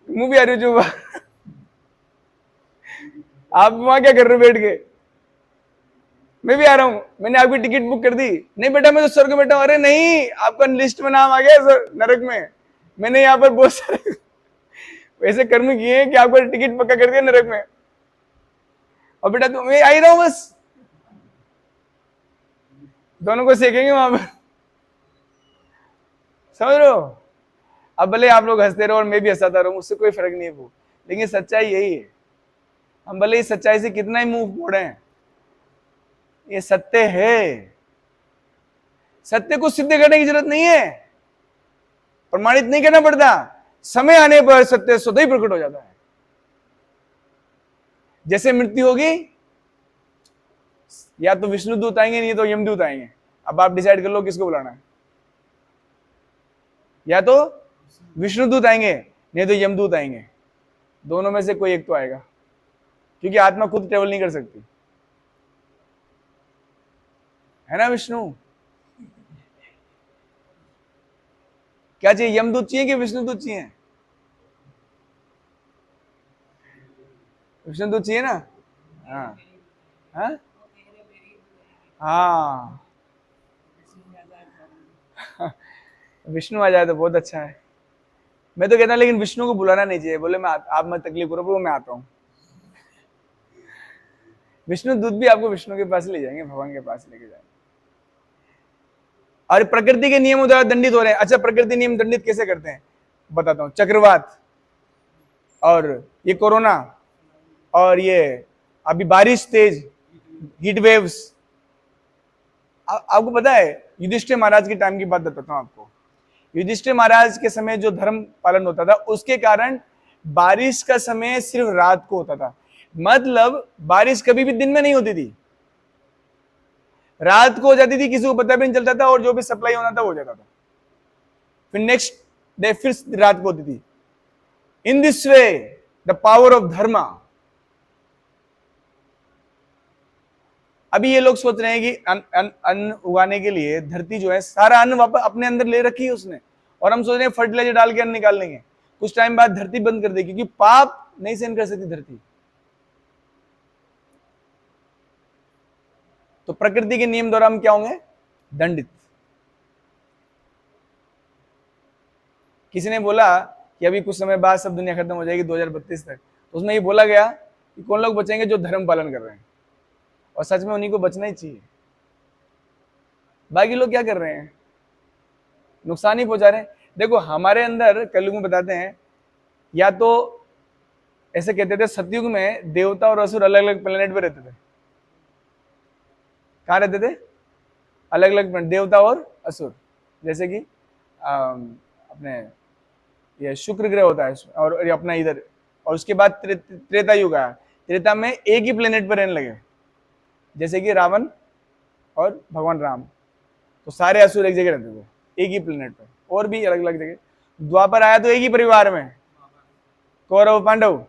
A: मूवी आ रही जो आप वहां क्या कर रहे हो बैठ के, मैं भी आ रहा हूं, मैंने आपकी टिकट बुक कर दी। नहीं बेटा मैं तो स्वर्ग में बैठा हूं। अरे नहीं, आपका लिस्ट में नाम आ गया सर नरक में। मैंने यहाँ पर बहुत सारे ऐसे कर्म किए हैं कि आपका टिकट पक्का कर दिया नरक में। और बेटा तो मैं आ ही रहा हूं बस, दोनों को सेकेंगे वहां पर, समझ रहे हो। अब भले आप लोग हंसते रहो और मैं भी हंसाता रहूं, उससे कोई फर्क नहीं है वो, लेकिन सच्चाई यही है। हम भले इस सच्चाई से कितना ही मुंह मोड़े हैं, ये सत्य है। सत्य को सिद्ध करने की जरूरत नहीं है, प्रमाणित नहीं करना पड़ता। समय आने पर सत्य स्वतः ही प्रकट हो जाता है। जैसे मृत्यु होगी, या तो विष्णु दूत आएंगे, नहीं तो यमदूत आएंगे। अब आप डिसाइड कर लो किसको बुलाना है। या तो विष्णु दूत आएंगे, नहीं तो यमदूत आएंगे। दोनों में से कोई एक तो आएगा, क्योंकि आत्मा खुद ट्रेवल नहीं कर सकती, है ना। विष्णु क्या चाहिए, यमदूत चाहिए कि विष्णु दूत चाहिए? विष्णु दूत चाहिए ना। हाँ हाँ हाँ, विष्णु आ जाए तो बहुत अच्छा है। मैं तो कहता हूं लेकिन विष्णु को बुलाना नहीं चाहिए। बोले मैं आप मत तकलीफ करो, वो मैं आता हूं। विष्णु दूत भी आपको विष्णु के पास ले जाएंगे, भगवान के पास लेके जाएंगे। और प्रकृति के नियमों द्वारा दंडित हो रहे हैं। अच्छा, प्रकृति नियम दंडित कैसे करते हैं बताता हूं। चक्रवात, और ये कोरोना, और ये अभी बारिश तेज, हीट वेव्स। आपको पता है, युधिष्ठिर महाराज के टाइम की बात बताता हूं आपको। युधिष्ठिर महाराज के समय जो धर्म पालन होता था, उसके कारण बारिश का समय सिर्फ रात को होता था। मतलब बारिश कभी भी दिन में नहीं होती थी, रात को हो जाती थी, किसी को पता भी नहीं चलता था, और जो भी सप्लाई होना था वो हो जाता था। फिर नेक्स्ट डे फिर रात को होती थी। In this way the power of dharma. अभी ये लोग सोच रहे हैं कि अन्न उगाने के लिए धरती जो है, सारा अन्न वापस अपने अंदर ले रखी है उसने, और हम सोच रहे हैं फर्टिलाइजर डाल के अन्न निकाल लेंगे। कुछ टाइम बाद धरती बंद कर देगी, क्योंकि पाप नहीं सहन कर सकती धरती। तो प्रकृति के नियम द्वारा हम क्या होंगे, दंडित। किसी ने बोला कि अभी कुछ समय बाद सब दुनिया खत्म हो जाएगी 2032 तक, तो उसमें ये बोला गया कि कौन लोग बचेंगे, जो धर्म पालन कर रहे हैं। और सच में उन्हीं को बचना ही चाहिए। बाकी लोग क्या कर रहे हैं, नुकसान ही पहुंचा रहे हैं। देखो हमारे अंदर कलयुग में बताते हैं, या तो ऐसे कहते थे सतयुग में देवता और असुर अलग अलग प्लेनेट पे रहते थे। कहाँ रहते थे, अलग अलग देवता और असुर। जैसे कि अपने ये शुक्र ग्रह होता है, और अपना इधर, और उसके बाद त्रेता युग आया। त्रेता में एक ही प्लेनेट पर रहने लगे, जैसे कि रावण और भगवान राम। तो सारे असुर एक जगह रहते थे, एक ही प्लेनेट पर, और भी अलग अलग जगह। द्वापर आया तो एक ही परिवार में, कौरव पांडव,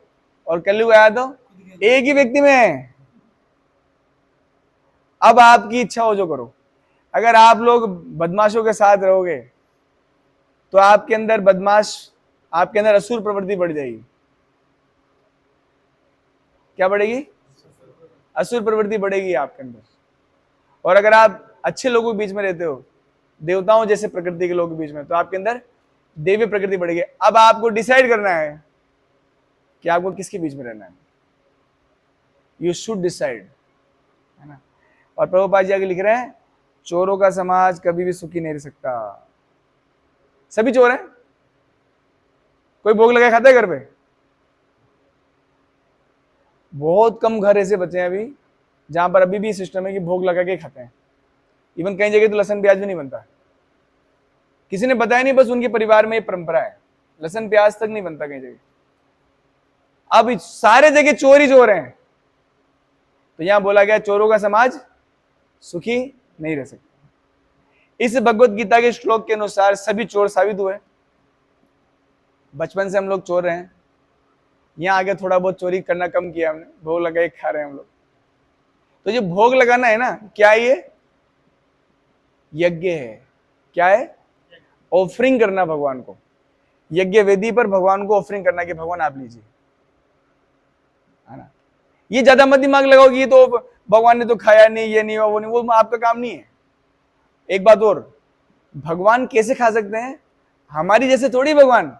A: और कलयुग आया तो एक ही व्यक्ति में। अब आपकी इच्छा हो जो करो। अगर आप लोग बदमाशों के साथ रहोगे तो आपके अंदर आपके अंदर असुर प्रवृत्ति बढ़ जाएगी। क्या बढ़ेगी, असुर प्रवृत्ति बढ़ेगी आपके अंदर। और अगर आप अच्छे लोगों के बीच में रहते हो, देवताओं जैसे प्रकृति के लोगों के बीच में, तो आपके अंदर देवी प्रकृति बढ़ेगी। अब आपको डिसाइड करना है कि आपको किसके बीच में रहना है। यू शुड डिसाइड, है ना। और प्रभुपाद जी आगे लिख रहे हैं, चोरों का समाज कभी भी सुखी नहीं रह सकता। सभी चोर हैं, कोई भोग लगा खाता है घर पे? बहुत कम घर ऐसे बचे हैं अभी जहां पर अभी भी सिस्टम है कि भोग लगा के खाते हैं। इवन कई जगह तो लहसुन प्याज भी नहीं बनता। किसी ने बताया नहीं, बस उनके परिवार में ये परंपरा है, लहसुन प्याज तक नहीं बनता कई जगह। अब सारे जगह चोर ही चोर हैं, तो यहां बोला गया चोरों का समाज सुखी नहीं रह सकता। इस भगवत गीता के श्लोक के अनुसार सभी चोर साबित हुए। बचपन से हम लोग चोर रहे हैं, यहां आगे थोड़ा बहुत चोरी करना कम किया हमने, भोग लगा के खा रहे हैं हम लोग। तो जो भोग लगाना है ना, क्या ये यज्ञ है? क्या है? ऑफरिंग करना भगवान को, यज्ञ वेदी पर भगवान को ऑफरिंग करना कि भगवान आप लीजिए, है ना। ये ज्यादा मत दिमाग लगाओ कि ये तो भगवान ने तो खाया नहीं, ये नहीं हुआ, वो नहीं, वो आपका काम नहीं है। एक बात और, भगवान कैसे खा सकते हैं? हमारी जैसे थोड़ी भगवान,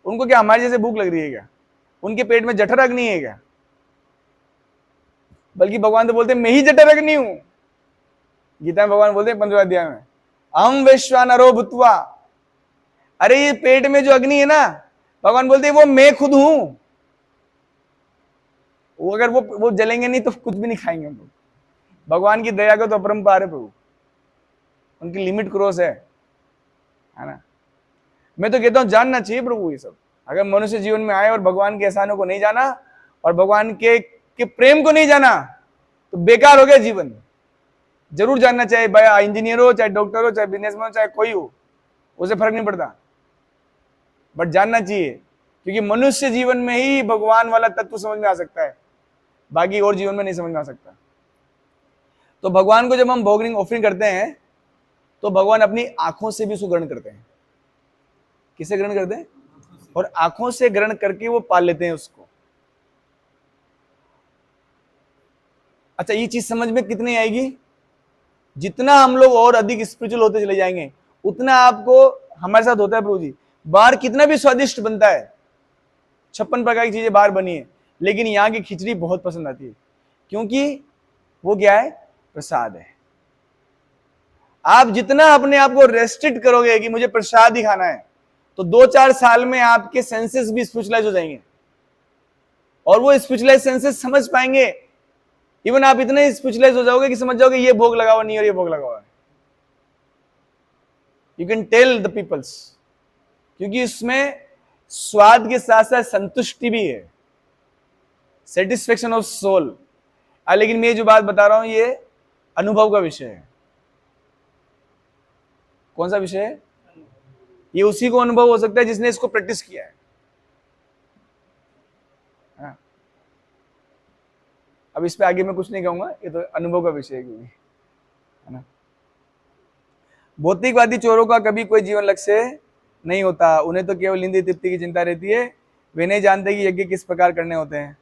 A: उनको क्या हमारी जैसे भूख लग रही है क्या? उनके पेट में जठर अग्नि है क्या? बल्कि भगवान तो बोलते हैं मैं ही जठर अग्नि हूं। गीता में भगवान बोलते हैं 15वें अध्याय में, हम वैश्वानरो भूत्वा। अरे ये पेट में जो अग्नि है ना, भगवान बोलते हैं वो मैं खुद हूं। वो अगर वो जलेंगे नहीं तो कुछ भी नहीं खाएंगे हम लोग। भगवान की दया का तो अपरंपार है प्रभु, उनकी लिमिट क्रॉस है ना। मैं तो कहता हूं जानना चाहिए प्रभु ये सब। अगर मनुष्य जीवन में आए और भगवान के एहसानों को नहीं जाना और भगवान के प्रेम को नहीं जाना तो बेकार हो गया जीवन। जरूर जानना चाहिए, भाई इंजीनियर हो, चाहे डॉक्टर हो, चाहे बिजनेसमैन हो, चाहे कोई हो, उसे फर्क नहीं पड़ता, बट जानना चाहिए, क्योंकि मनुष्य जीवन में ही भगवान वाला तत्व समझ में आ सकता है, बाकी और जीवन में नहीं समझ में आ सकता। तो भगवान को जब हम भोग ऑफरिंग करते हैं तो भगवान अपनी आंखों से भी उसको ग्रहण करते हैं। किसे ग्रहण करते हैं? और आंखों से ग्रहण करके वो पाल लेते हैं उसको। अच्छा, ये चीज समझ में कितनी आएगी? जितना हम लोग और अधिक स्पिरिचुअल होते चले जाएंगे उतना आपको, हमारे साथ होता है प्रभु जी, बाहर कितना भी स्वादिष्ट बनता है, 56 प्रकार की चीजें बाहर बनी है, लेकिन यहाँ की खिचड़ी बहुत पसंद आती है, क्योंकि वो क्या है? प्रसाद है। आप जितना अपने आप को रेस्ट्रिक्ट करोगे कि मुझे प्रसाद ही खाना है, तो 2-4 साल में आपके सेंसेस भी स्पिरिचुअलाइज हो जाएंगे, और वो स्पिरिचुअलाइज सेंसेस समझ पाएंगे। इवन आप इतने स्पिरिचुअलाइज हो जाओगे कि समझ जाओगे ये भोग लगा हुआ नहीं और ये भोग लगा हुआ है। You can tell the peoples, क्योंकि इसमें स्वाद के साथ साथ संतुष्टि भी है, सेटिस्फेक्शन ऑफ सोल। लेकिन मैं जो बात बता रहा हूं ये अनुभव का विषय है। कौन सा विषय है? ये उसी को अनुभव हो सकता है जिसने इसको प्रैक्टिस किया है। हाँ। अब इस पे आगे मैं कुछ नहीं कहूंगा, ये तो अनुभव का विषय है, है ना। भौतिकवादी चोरों का कभी कोई जीवन लक्ष्य नहीं होता, उन्हें तो केवल इंद्रिय तृप्ति की चिंता रहती है, वे नहीं जानते कि यज्ञ किस प्रकार करने होते हैं।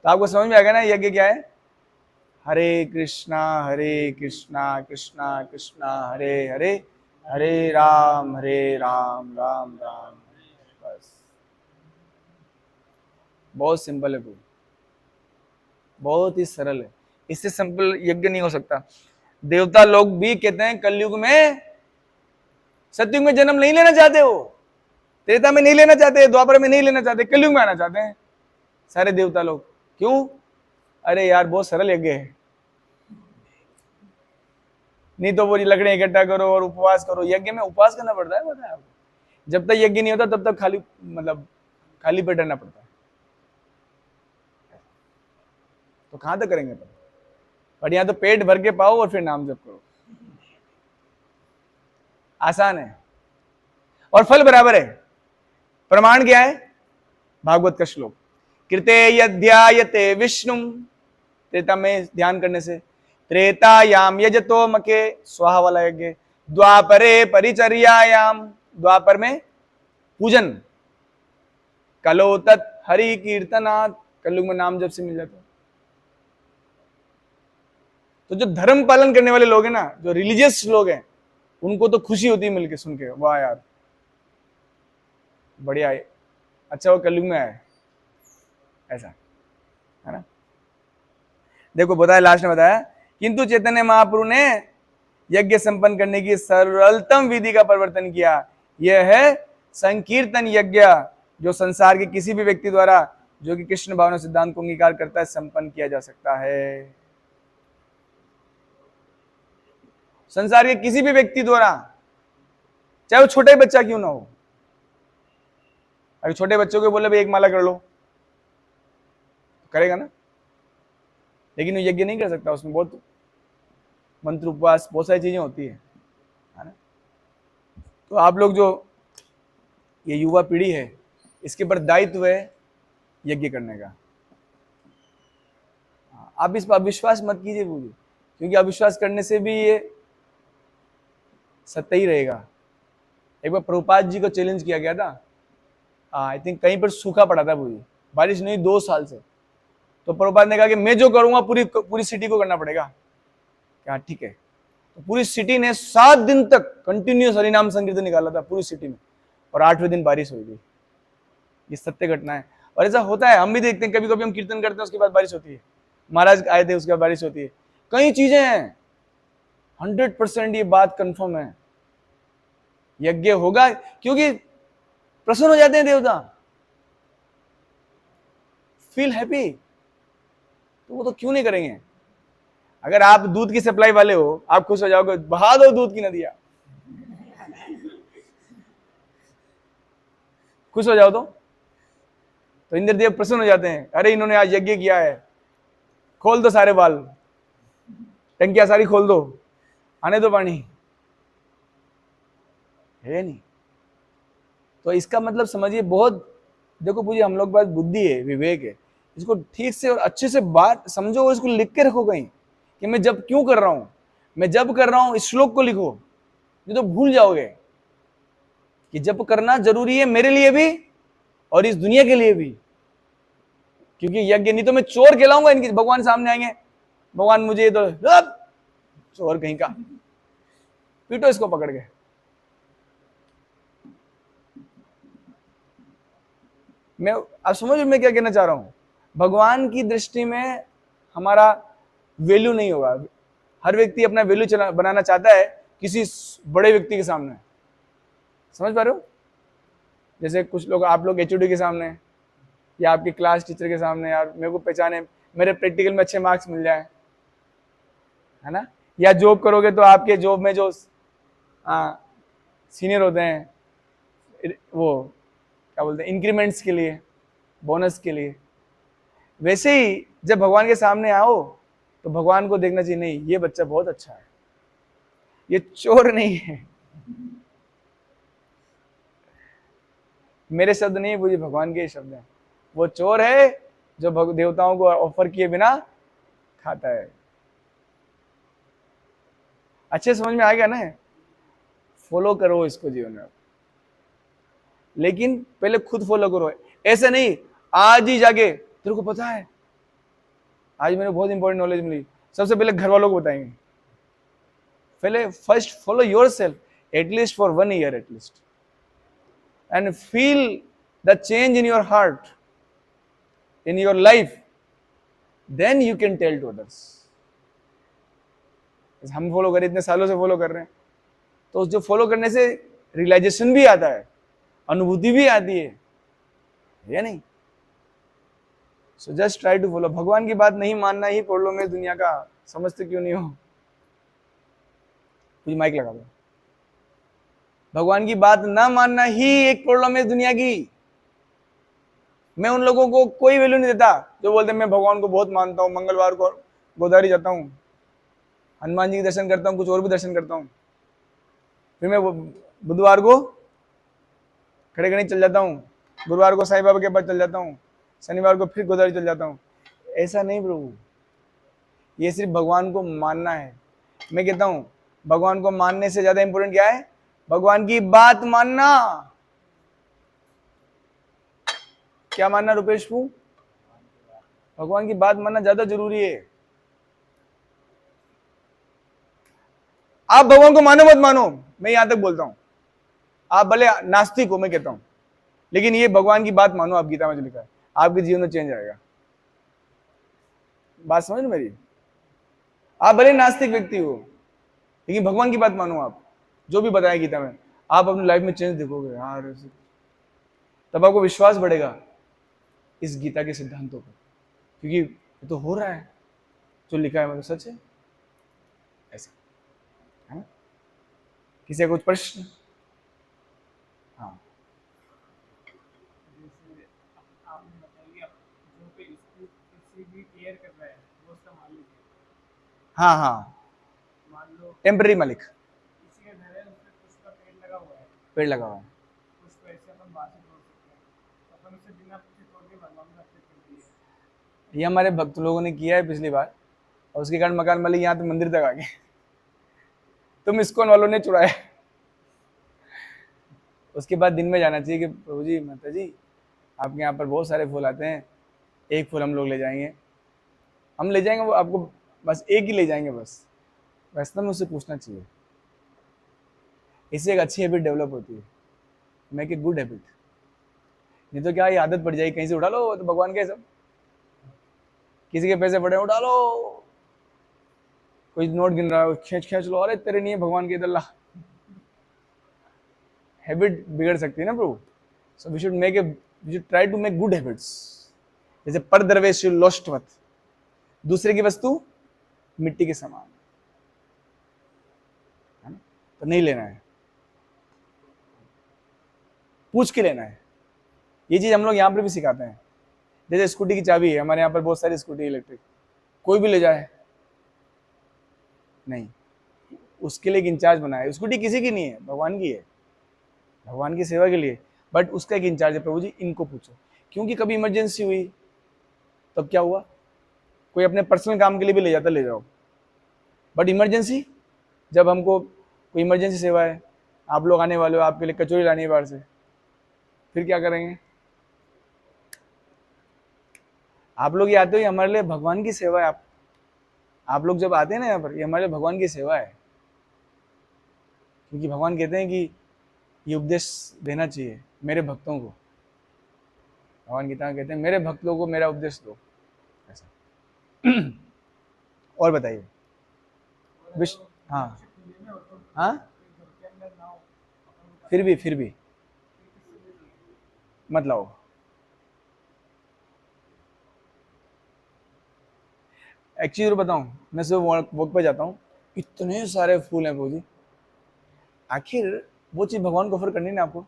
A: तो आपको समझ में आएगा ना यज्ञ क्या है? हरे कृष्णा कृष्णा कृष्णा हरे हरे, हरे राम राम राम बस। बहुत सिंपल है, बहुत ही सरल है, इससे सिंपल यज्ञ नहीं हो सकता। देवता लोग भी कहते हैं कलयुग में, सतयुग में जन्म नहीं लेना चाहते, हो त्रेता में नहीं लेना चाहते, द्वापर में नहीं लेना चाहते, कलयुग में आना चाहते हैं सारे देवता लोग। क्यों? अरे यार बहुत सरल यज्ञ है, नहीं तो वो लकड़ियां इकट्ठा करो और उपवास करो। यज्ञ में उपवास करना पड़ता है, पता है आपको? जब तक यज्ञ नहीं होता तब तक खाली खाली पेट रहना पड़ता है। तो कहां तक करेंगे? पर यहां तो पेट भर के पाओ और फिर नाम जप करो, आसान है और फल बराबर है। प्रमाण क्या है? भागवत का श्लोक, कृते यद्यायते विष्णु, त्रेता में ध्यान करने से, त्रेतायाम यजतो मके, स्वाहा वाला यज्ञ, द्वापरे परिचर्यायाम, द्वापर में पूजन, कलो तत् हरि कीर्तनात्, कलयुग में नाम जब से मिल जाता है। तो जो धर्म पालन करने वाले लोग हैं ना, जो रिलीजियस लोग हैं, उनको तो खुशी होती है मिलके, सुन के, वाह यार बढ़िया है, अच्छा वो कलयुग में आए, ऐसा है ना। देखो बताया, लास्ट में बताया, किंतु चैतन्य महाप्रभु ने यज्ञ संपन्न करने की सरलतम विधि का प्रवर्तन किया। यह है संकीर्तन यज्ञ, जो संसार के किसी भी व्यक्ति द्वारा, जो कि कृष्ण भावना सिद्धांत को अंगीकार करता है, संपन्न किया जा सकता है। संसार के किसी भी व्यक्ति द्वारा, चाहे वो छोटा ही बच्चा क्यों ना हो। अगर छोटे बच्चों को बोले भाई एक माला कर लो, करेगा ना, लेकिन वो यज्ञ नहीं कर सकता, उसमें बहुत मंत्र उपवास बहुत सारी चीजें होती है ना। तो आप लोग जो ये युवा पीढ़ी है, इसके ऊपर दायित्व है यज्ञ करने का। आप इस पर अविश्वास मत कीजिए पूरी, क्योंकि अविश्वास करने से भी ये सत्य ही रहेगा। एक बार प्रभुपाद जी को चैलेंज किया गया था, आई थिंक कहीं पर सूखा पड़ा था पूरी, बारिश नहीं 2 साल से, तो प्रभुपाद ने कहा कि मैं जो करूंगा पूरी पूरी सिटी को करना पड़ेगा। क्या ठीक है। तो पूरी सिटी ने 7 दिन तक कंटिन्यूस हरिनाम संकीर्तन निकाला था पूरी सिटी में, और 8वें दिन बारिश हुई थी। ये सत्य घटना है, और ऐसा होता है, हम भी देखते हैं, कभी कभी हम कीर्तन करते हैं उसके बाद बारिश होती है, महाराज आए थे उसके बाद बारिश होती है। कई चीजें हैं, 100% ये बात कंफर्म है, यज्ञ होगा, क्योंकि प्रसन्न हो जाते हैं देवता, फील हैप्पी, तो वो तो क्यों नहीं करेंगे। अगर आप दूध की सप्लाई वाले हो, आप खुश हो जाओगे, बहा दो दूध की नदियां, खुश हो जाओ तो इंद्रदेव प्रसन्न हो जाते हैं, अरे इन्होंने आज यज्ञ किया है, खोल दो सारे बाल, टंकियां सारी खोल दो, आने दो पानी, है नहीं। तो इसका मतलब समझिए, बहुत देखो पूजी, हम लोग पास बुद्धि है, विवेक है, इसको ठीक से और अच्छे से बात समझो और इसको लिख के रखो कहीं, कि मैं जब क्यों कर रहा हूं, मैं जब कर रहा हूं, इस श्लोक को लिखो, नहीं तो भूल जाओगे कि जब करना जरूरी है मेरे लिए भी और इस दुनिया के लिए भी, क्योंकि यज्ञ, नहीं तो मैं चोर कहलाऊंगा, इनके भगवान सामने आएंगे, भगवान मुझे तो चोर कहीं का, पीटो इसको पकड़ के। मैं, आप समझ मैं क्या कहना चाह रहा हूं, भगवान की दृष्टि में हमारा वैल्यू नहीं होगा। हर व्यक्ति अपना वैल्यू बनाना चाहता है किसी बड़े व्यक्ति के सामने, समझ पा रहे हो। जैसे कुछ लोग, आप लोग HOD के सामने, या आपके क्लास टीचर के सामने, यार मेरे को पहचाने, मेरे प्रैक्टिकल में अच्छे मार्क्स मिल जाए, है ना, या जॉब करोगे तो आपके जॉब में जो सीनियर होते हैं, वो क्या बोलते हैं, इंक्रीमेंट्स के लिए, बोनस के लिए, वैसे ही जब भगवान के सामने आओ तो भगवान को देखना चाहिए, नहीं ये बच्चा बहुत अच्छा है, ये चोर नहीं है। मेरे शब्द नहीं, मुझे भगवान के शब्द हैं, वो चोर है जो देवताओं को ऑफर किए बिना खाता है। अच्छे समझ में आ गया ना। फॉलो करो इसको जीवन में, लेकिन पहले खुद फॉलो करो। ऐसे नहीं आज ही जाके, तेरे को पता है आज मेरे बहुत इंपॉर्टेंट नॉलेज मिली, सबसे पहले घर वालों को बताएंगे, पहले first follow your self, at least for 1 year at least, and feel the change in your heart, in your life, then you can tell to others. हम फॉलो करें, इतने सालों से फॉलो कर रहे हैं, तो जो फॉलो करने से रियलाइजेशन भी आता है, अनुभूति भी आती है, या नहीं। So just try to follow. भगवान की बात नहीं मानना ही प्रॉब्लम है दुनिया का, समझते क्यों नहीं हो। मुझे माइक लगा दो। भगवान की बात ना मानना ही एक प्रॉब्लम है दुनिया की। मैं उन लोगों को कोई वैल्यू नहीं देता जो बोलते मैं भगवान को बहुत मानता हूँ, मंगलवार को गोदावरी जाता हूँ, हनुमान जी के दर्शन करता हूँ, कुछ और भी दर्शन करता हूँ, फिर मैं बुधवार को खड़े खड़े चल जाता हूँ, गुरुवार को साईं बाबा के पास चल जाता हूँ, शनिवार को फिर गोदावरी चल जाता हूँ। ऐसा नहीं प्रभु, ये सिर्फ भगवान को मानना है। मैं कहता हूँ भगवान को मानने से ज्यादा इंपॉर्टेंट क्या है, भगवान की बात मानना। क्या मानना रुपेश पू? भगवान की बात मानना ज्यादा जरूरी है। आप भगवान को मानो मत मानो, मैं यहां तक बोलता हूं, आप भले नास्तिक हो, मैं कहता हूं, लेकिन ये भगवान की बात मानो। आप गीता में जो लिखा है, आपके जीवन में चेंज आएगा। बात समझ मेरी? आप भले नास्तिक व्यक्ति हो, लेकिन भगवान की बात मानो। आप जो भी बताया गीता में, आप अपनी लाइफ में चेंज देखोगे यार, तब आपको विश्वास बढ़ेगा इस गीता के सिद्धांतों पर, क्योंकि ये तो हो रहा है, जो लिखा है मतलब सच है। ऐसा है ना? किसी का कुछ प्रश्न? हाँ, हाँ हाँ, टेम्पररी मालिक, पेड़ लगा हुआ है, ये हमारे भक्त लोगों ने किया है पिछली बार, और उसके कारण मकान मालिक यहाँ पे मंदिर तक आ गए। तुम इस्कॉन वालों ने चुराया। उसके बाद दिन में जाना चाहिए कि प्रभु जी, माता जी, आपके यहाँ पर बहुत सारे फूल आते हैं, एक फूल हम लोग ले जाएंगे, हम ले जाएंगे, वो आपको बस एक ही ले जाएंगे बस, वास्तव में उससे पूछना चाहिए। इससे एक अच्छी हैबिट डेवलप होती है, मेक ए गुड हैबिट। नहीं तो क्या, ये आदत पड़ जाएगी, कहीं से उठा लो तो भगवान के सब, किसी के पैसे पड़े उठा लो, कोई नोट गिन रहा है खींच खींच लो, अरे तेरे नहीं है भगवान के, इधर ला। हैबिट बिगड़ सकती है ना प्रभु। So we should make a, we should try to make good habits. जैसे पर दरवेश लोष्टवत, दूसरे की वस्तु मिट्टी के समान, है ना, तो नहीं लेना है, पूछ के लेना है। ये चीज हम लोग यहाँ पर भी सिखाते हैं। जैसे स्कूटी की चाबी है, हमारे यहाँ पर बहुत सारी स्कूटी इलेक्ट्रिक, कोई भी ले जाए नहीं, उसके लिए एक इंचार्ज बनाया है। स्कूटी किसी की नहीं है, भगवान की है, भगवान की सेवा के लिए, बट उसका एक इंचार्ज है, प्रभु जी इनको पूछो। क्योंकि कभी इमरजेंसी हुई तब क्या हुआ, कोई अपने पर्सनल काम के लिए भी ले जाता, ले जाओ, बट इमरजेंसी, जब हमको कोई इमरजेंसी सेवा है, आप लोग आने वाले हो, आपके लिए कचौरी लानी है बाहर से, फिर क्या करेंगे? आप लोग ये आते हो, ये हमारे लिए भगवान की सेवा है। आप लोग जब आते हैं ना यहाँ पर, ये हमारे लिए भगवान की सेवा है। क्योंकि भगवान कहते हैं कि ये उपदेश देना चाहिए मेरे भक्तों को। भगवान गीता कहते हैं मेरे भक्तों को मेरा उपदेश दो, ऐसा। और बताइए हाँ हाँ, फिर भी मत लाओ। एक चीज बताऊं, मैं सुबह वॉक पे जाता हूँ, इतने सारे फूल हैं जी। आखिर वो चीज भगवान को ऑफर करनी है ना आपको,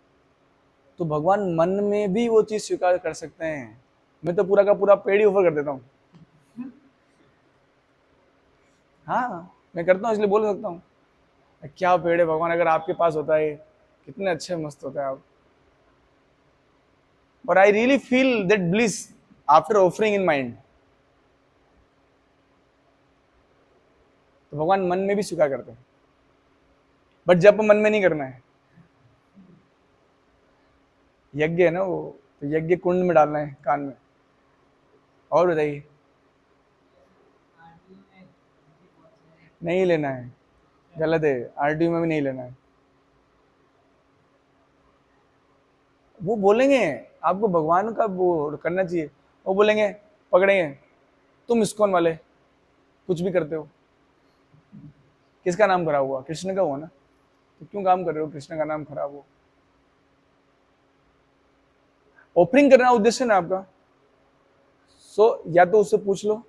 A: तो भगवान मन में भी वो चीज स्वीकार कर सकते हैं। मैं तो पूरा का पूरा पेड़ ही ऑफर कर देता हूँ। हाँ मैं करता हूँ, इसलिए बोल सकता हूँ क्या पेड़ है भगवान, अगर आपके पास होता है कितने अच्छे मस्त होता है आप। और I really feel that bliss after offering in mind. तो भगवान मन में भी स्वीकार करते हैं, बट जब मन में नहीं करना है, यज्ञ है ना वो, तो यज्ञ कुंड में डालना है, कान में। और बताइए, नहीं लेना है, गलत है, आरटीयू में भी नहीं लेना है। वो बोलेंगे आपको भगवान का वो करना चाहिए, वो बोलेंगे पकड़ेंगे, तुम इस्कॉन वाले कुछ भी करते हो, किसका नाम खराब हुआ? कृष्ण का हुआ ना, तो क्यों काम कर रहे हो, कृष्ण का नाम खराब हो। ऑफरिंग करना उद्देश्य ना आपका। सो या तो उससे पूछ लो,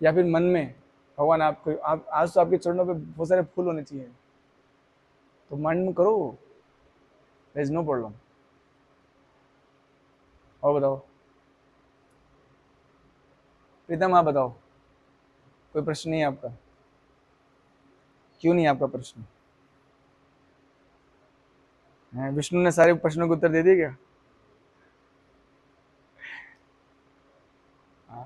A: या फिर मन में भगवान आपको, आप आज तो आपके चरणों पे बहुत सारे फूल होने चाहिए, तो मन में करो, देयर इज नो प्रॉब्लम। और बताओ प्रीतम, आप बताओ, कोई प्रश्न नहीं है आपका? क्यों नहीं आपका प्रश्न है? विष्णु ने सारे प्रश्नों के उत्तर दे दिए क्या? हाँ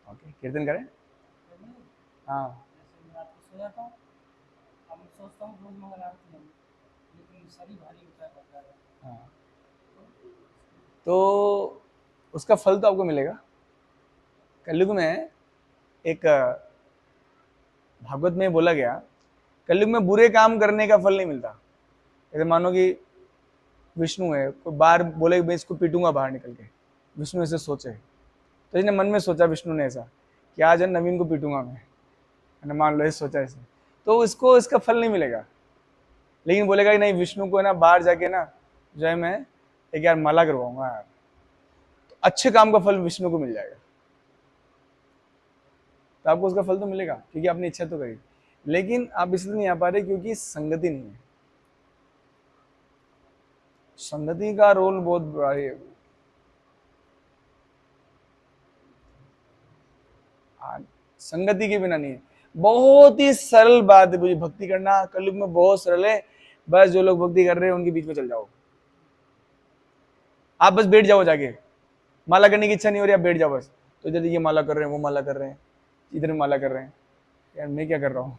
A: ओके, कीर्तन करें। हाँ हाँ, तो उसका फल तो आपको मिलेगा। कलयुग में एक भागवत में बोला गया, कलयुग में बुरे काम करने का फल नहीं मिलता। जैसे मानो कि विष्णु है, कोई बाहर बोले मैं इसको पीटूंगा बाहर निकल के, विष्णु ऐसे सोचे, तो इसने मन में सोचा, विष्णु ने ऐसा कि आज है नवीन को पीटूंगा मैं, मान लो ऐसे सोचा ऐसे, तो इसको इसका फल नहीं मिलेगा। लेकिन बोलेगा कि नहीं, विष्णु को है ना बाहर जाके ना जो है मैं एक यार माला करवाऊंगा यार, तो अच्छे काम का फल विष्णु को मिल जाएगा। तो आपको उसका फल तो मिलेगा, क्योंकि आपने इच्छा तो करी, लेकिन आप इसलिए नहीं आ पा रहे क्योंकि संगति नहीं है। संगति का रोल बहुत बड़ा है। संगति के बिना नहीं है। बहुत ही सरल बात है, भक्ति करना कलयुग में बहुत सरल है। बस जो लोग भक्ति कर रहे हैं उनके बीच में चल जाओ, आप बस बैठ जाओ जाके, माला करने की इच्छा नहीं हो रही, आप बैठ जाओ बस। तो इधर ये माला कर रहे हैं, वो माला कर रहे हैं, इधर माला कर रहे हैं, यार मैं क्या कर रहा हूँ।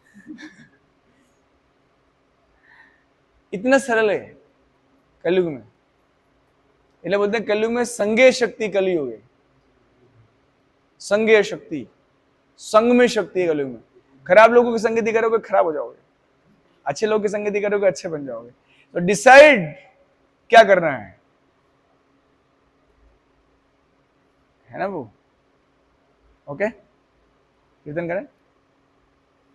A: इतना सरल है कलयुग में। इसलिए बोलते हैं कलयुग में संगे शक्ति कलयुग है। संज्ञेय शक्ति, संग में शक्ति है कलयुग में। खराब लोगों की संगति करोगे खराब हो जाओगे, अच्छे लोगों की संगति करोगे अच्छे बन जाओगे। तो डिसाइड क्या करना है ना वो। ओके, कीर्तन करें।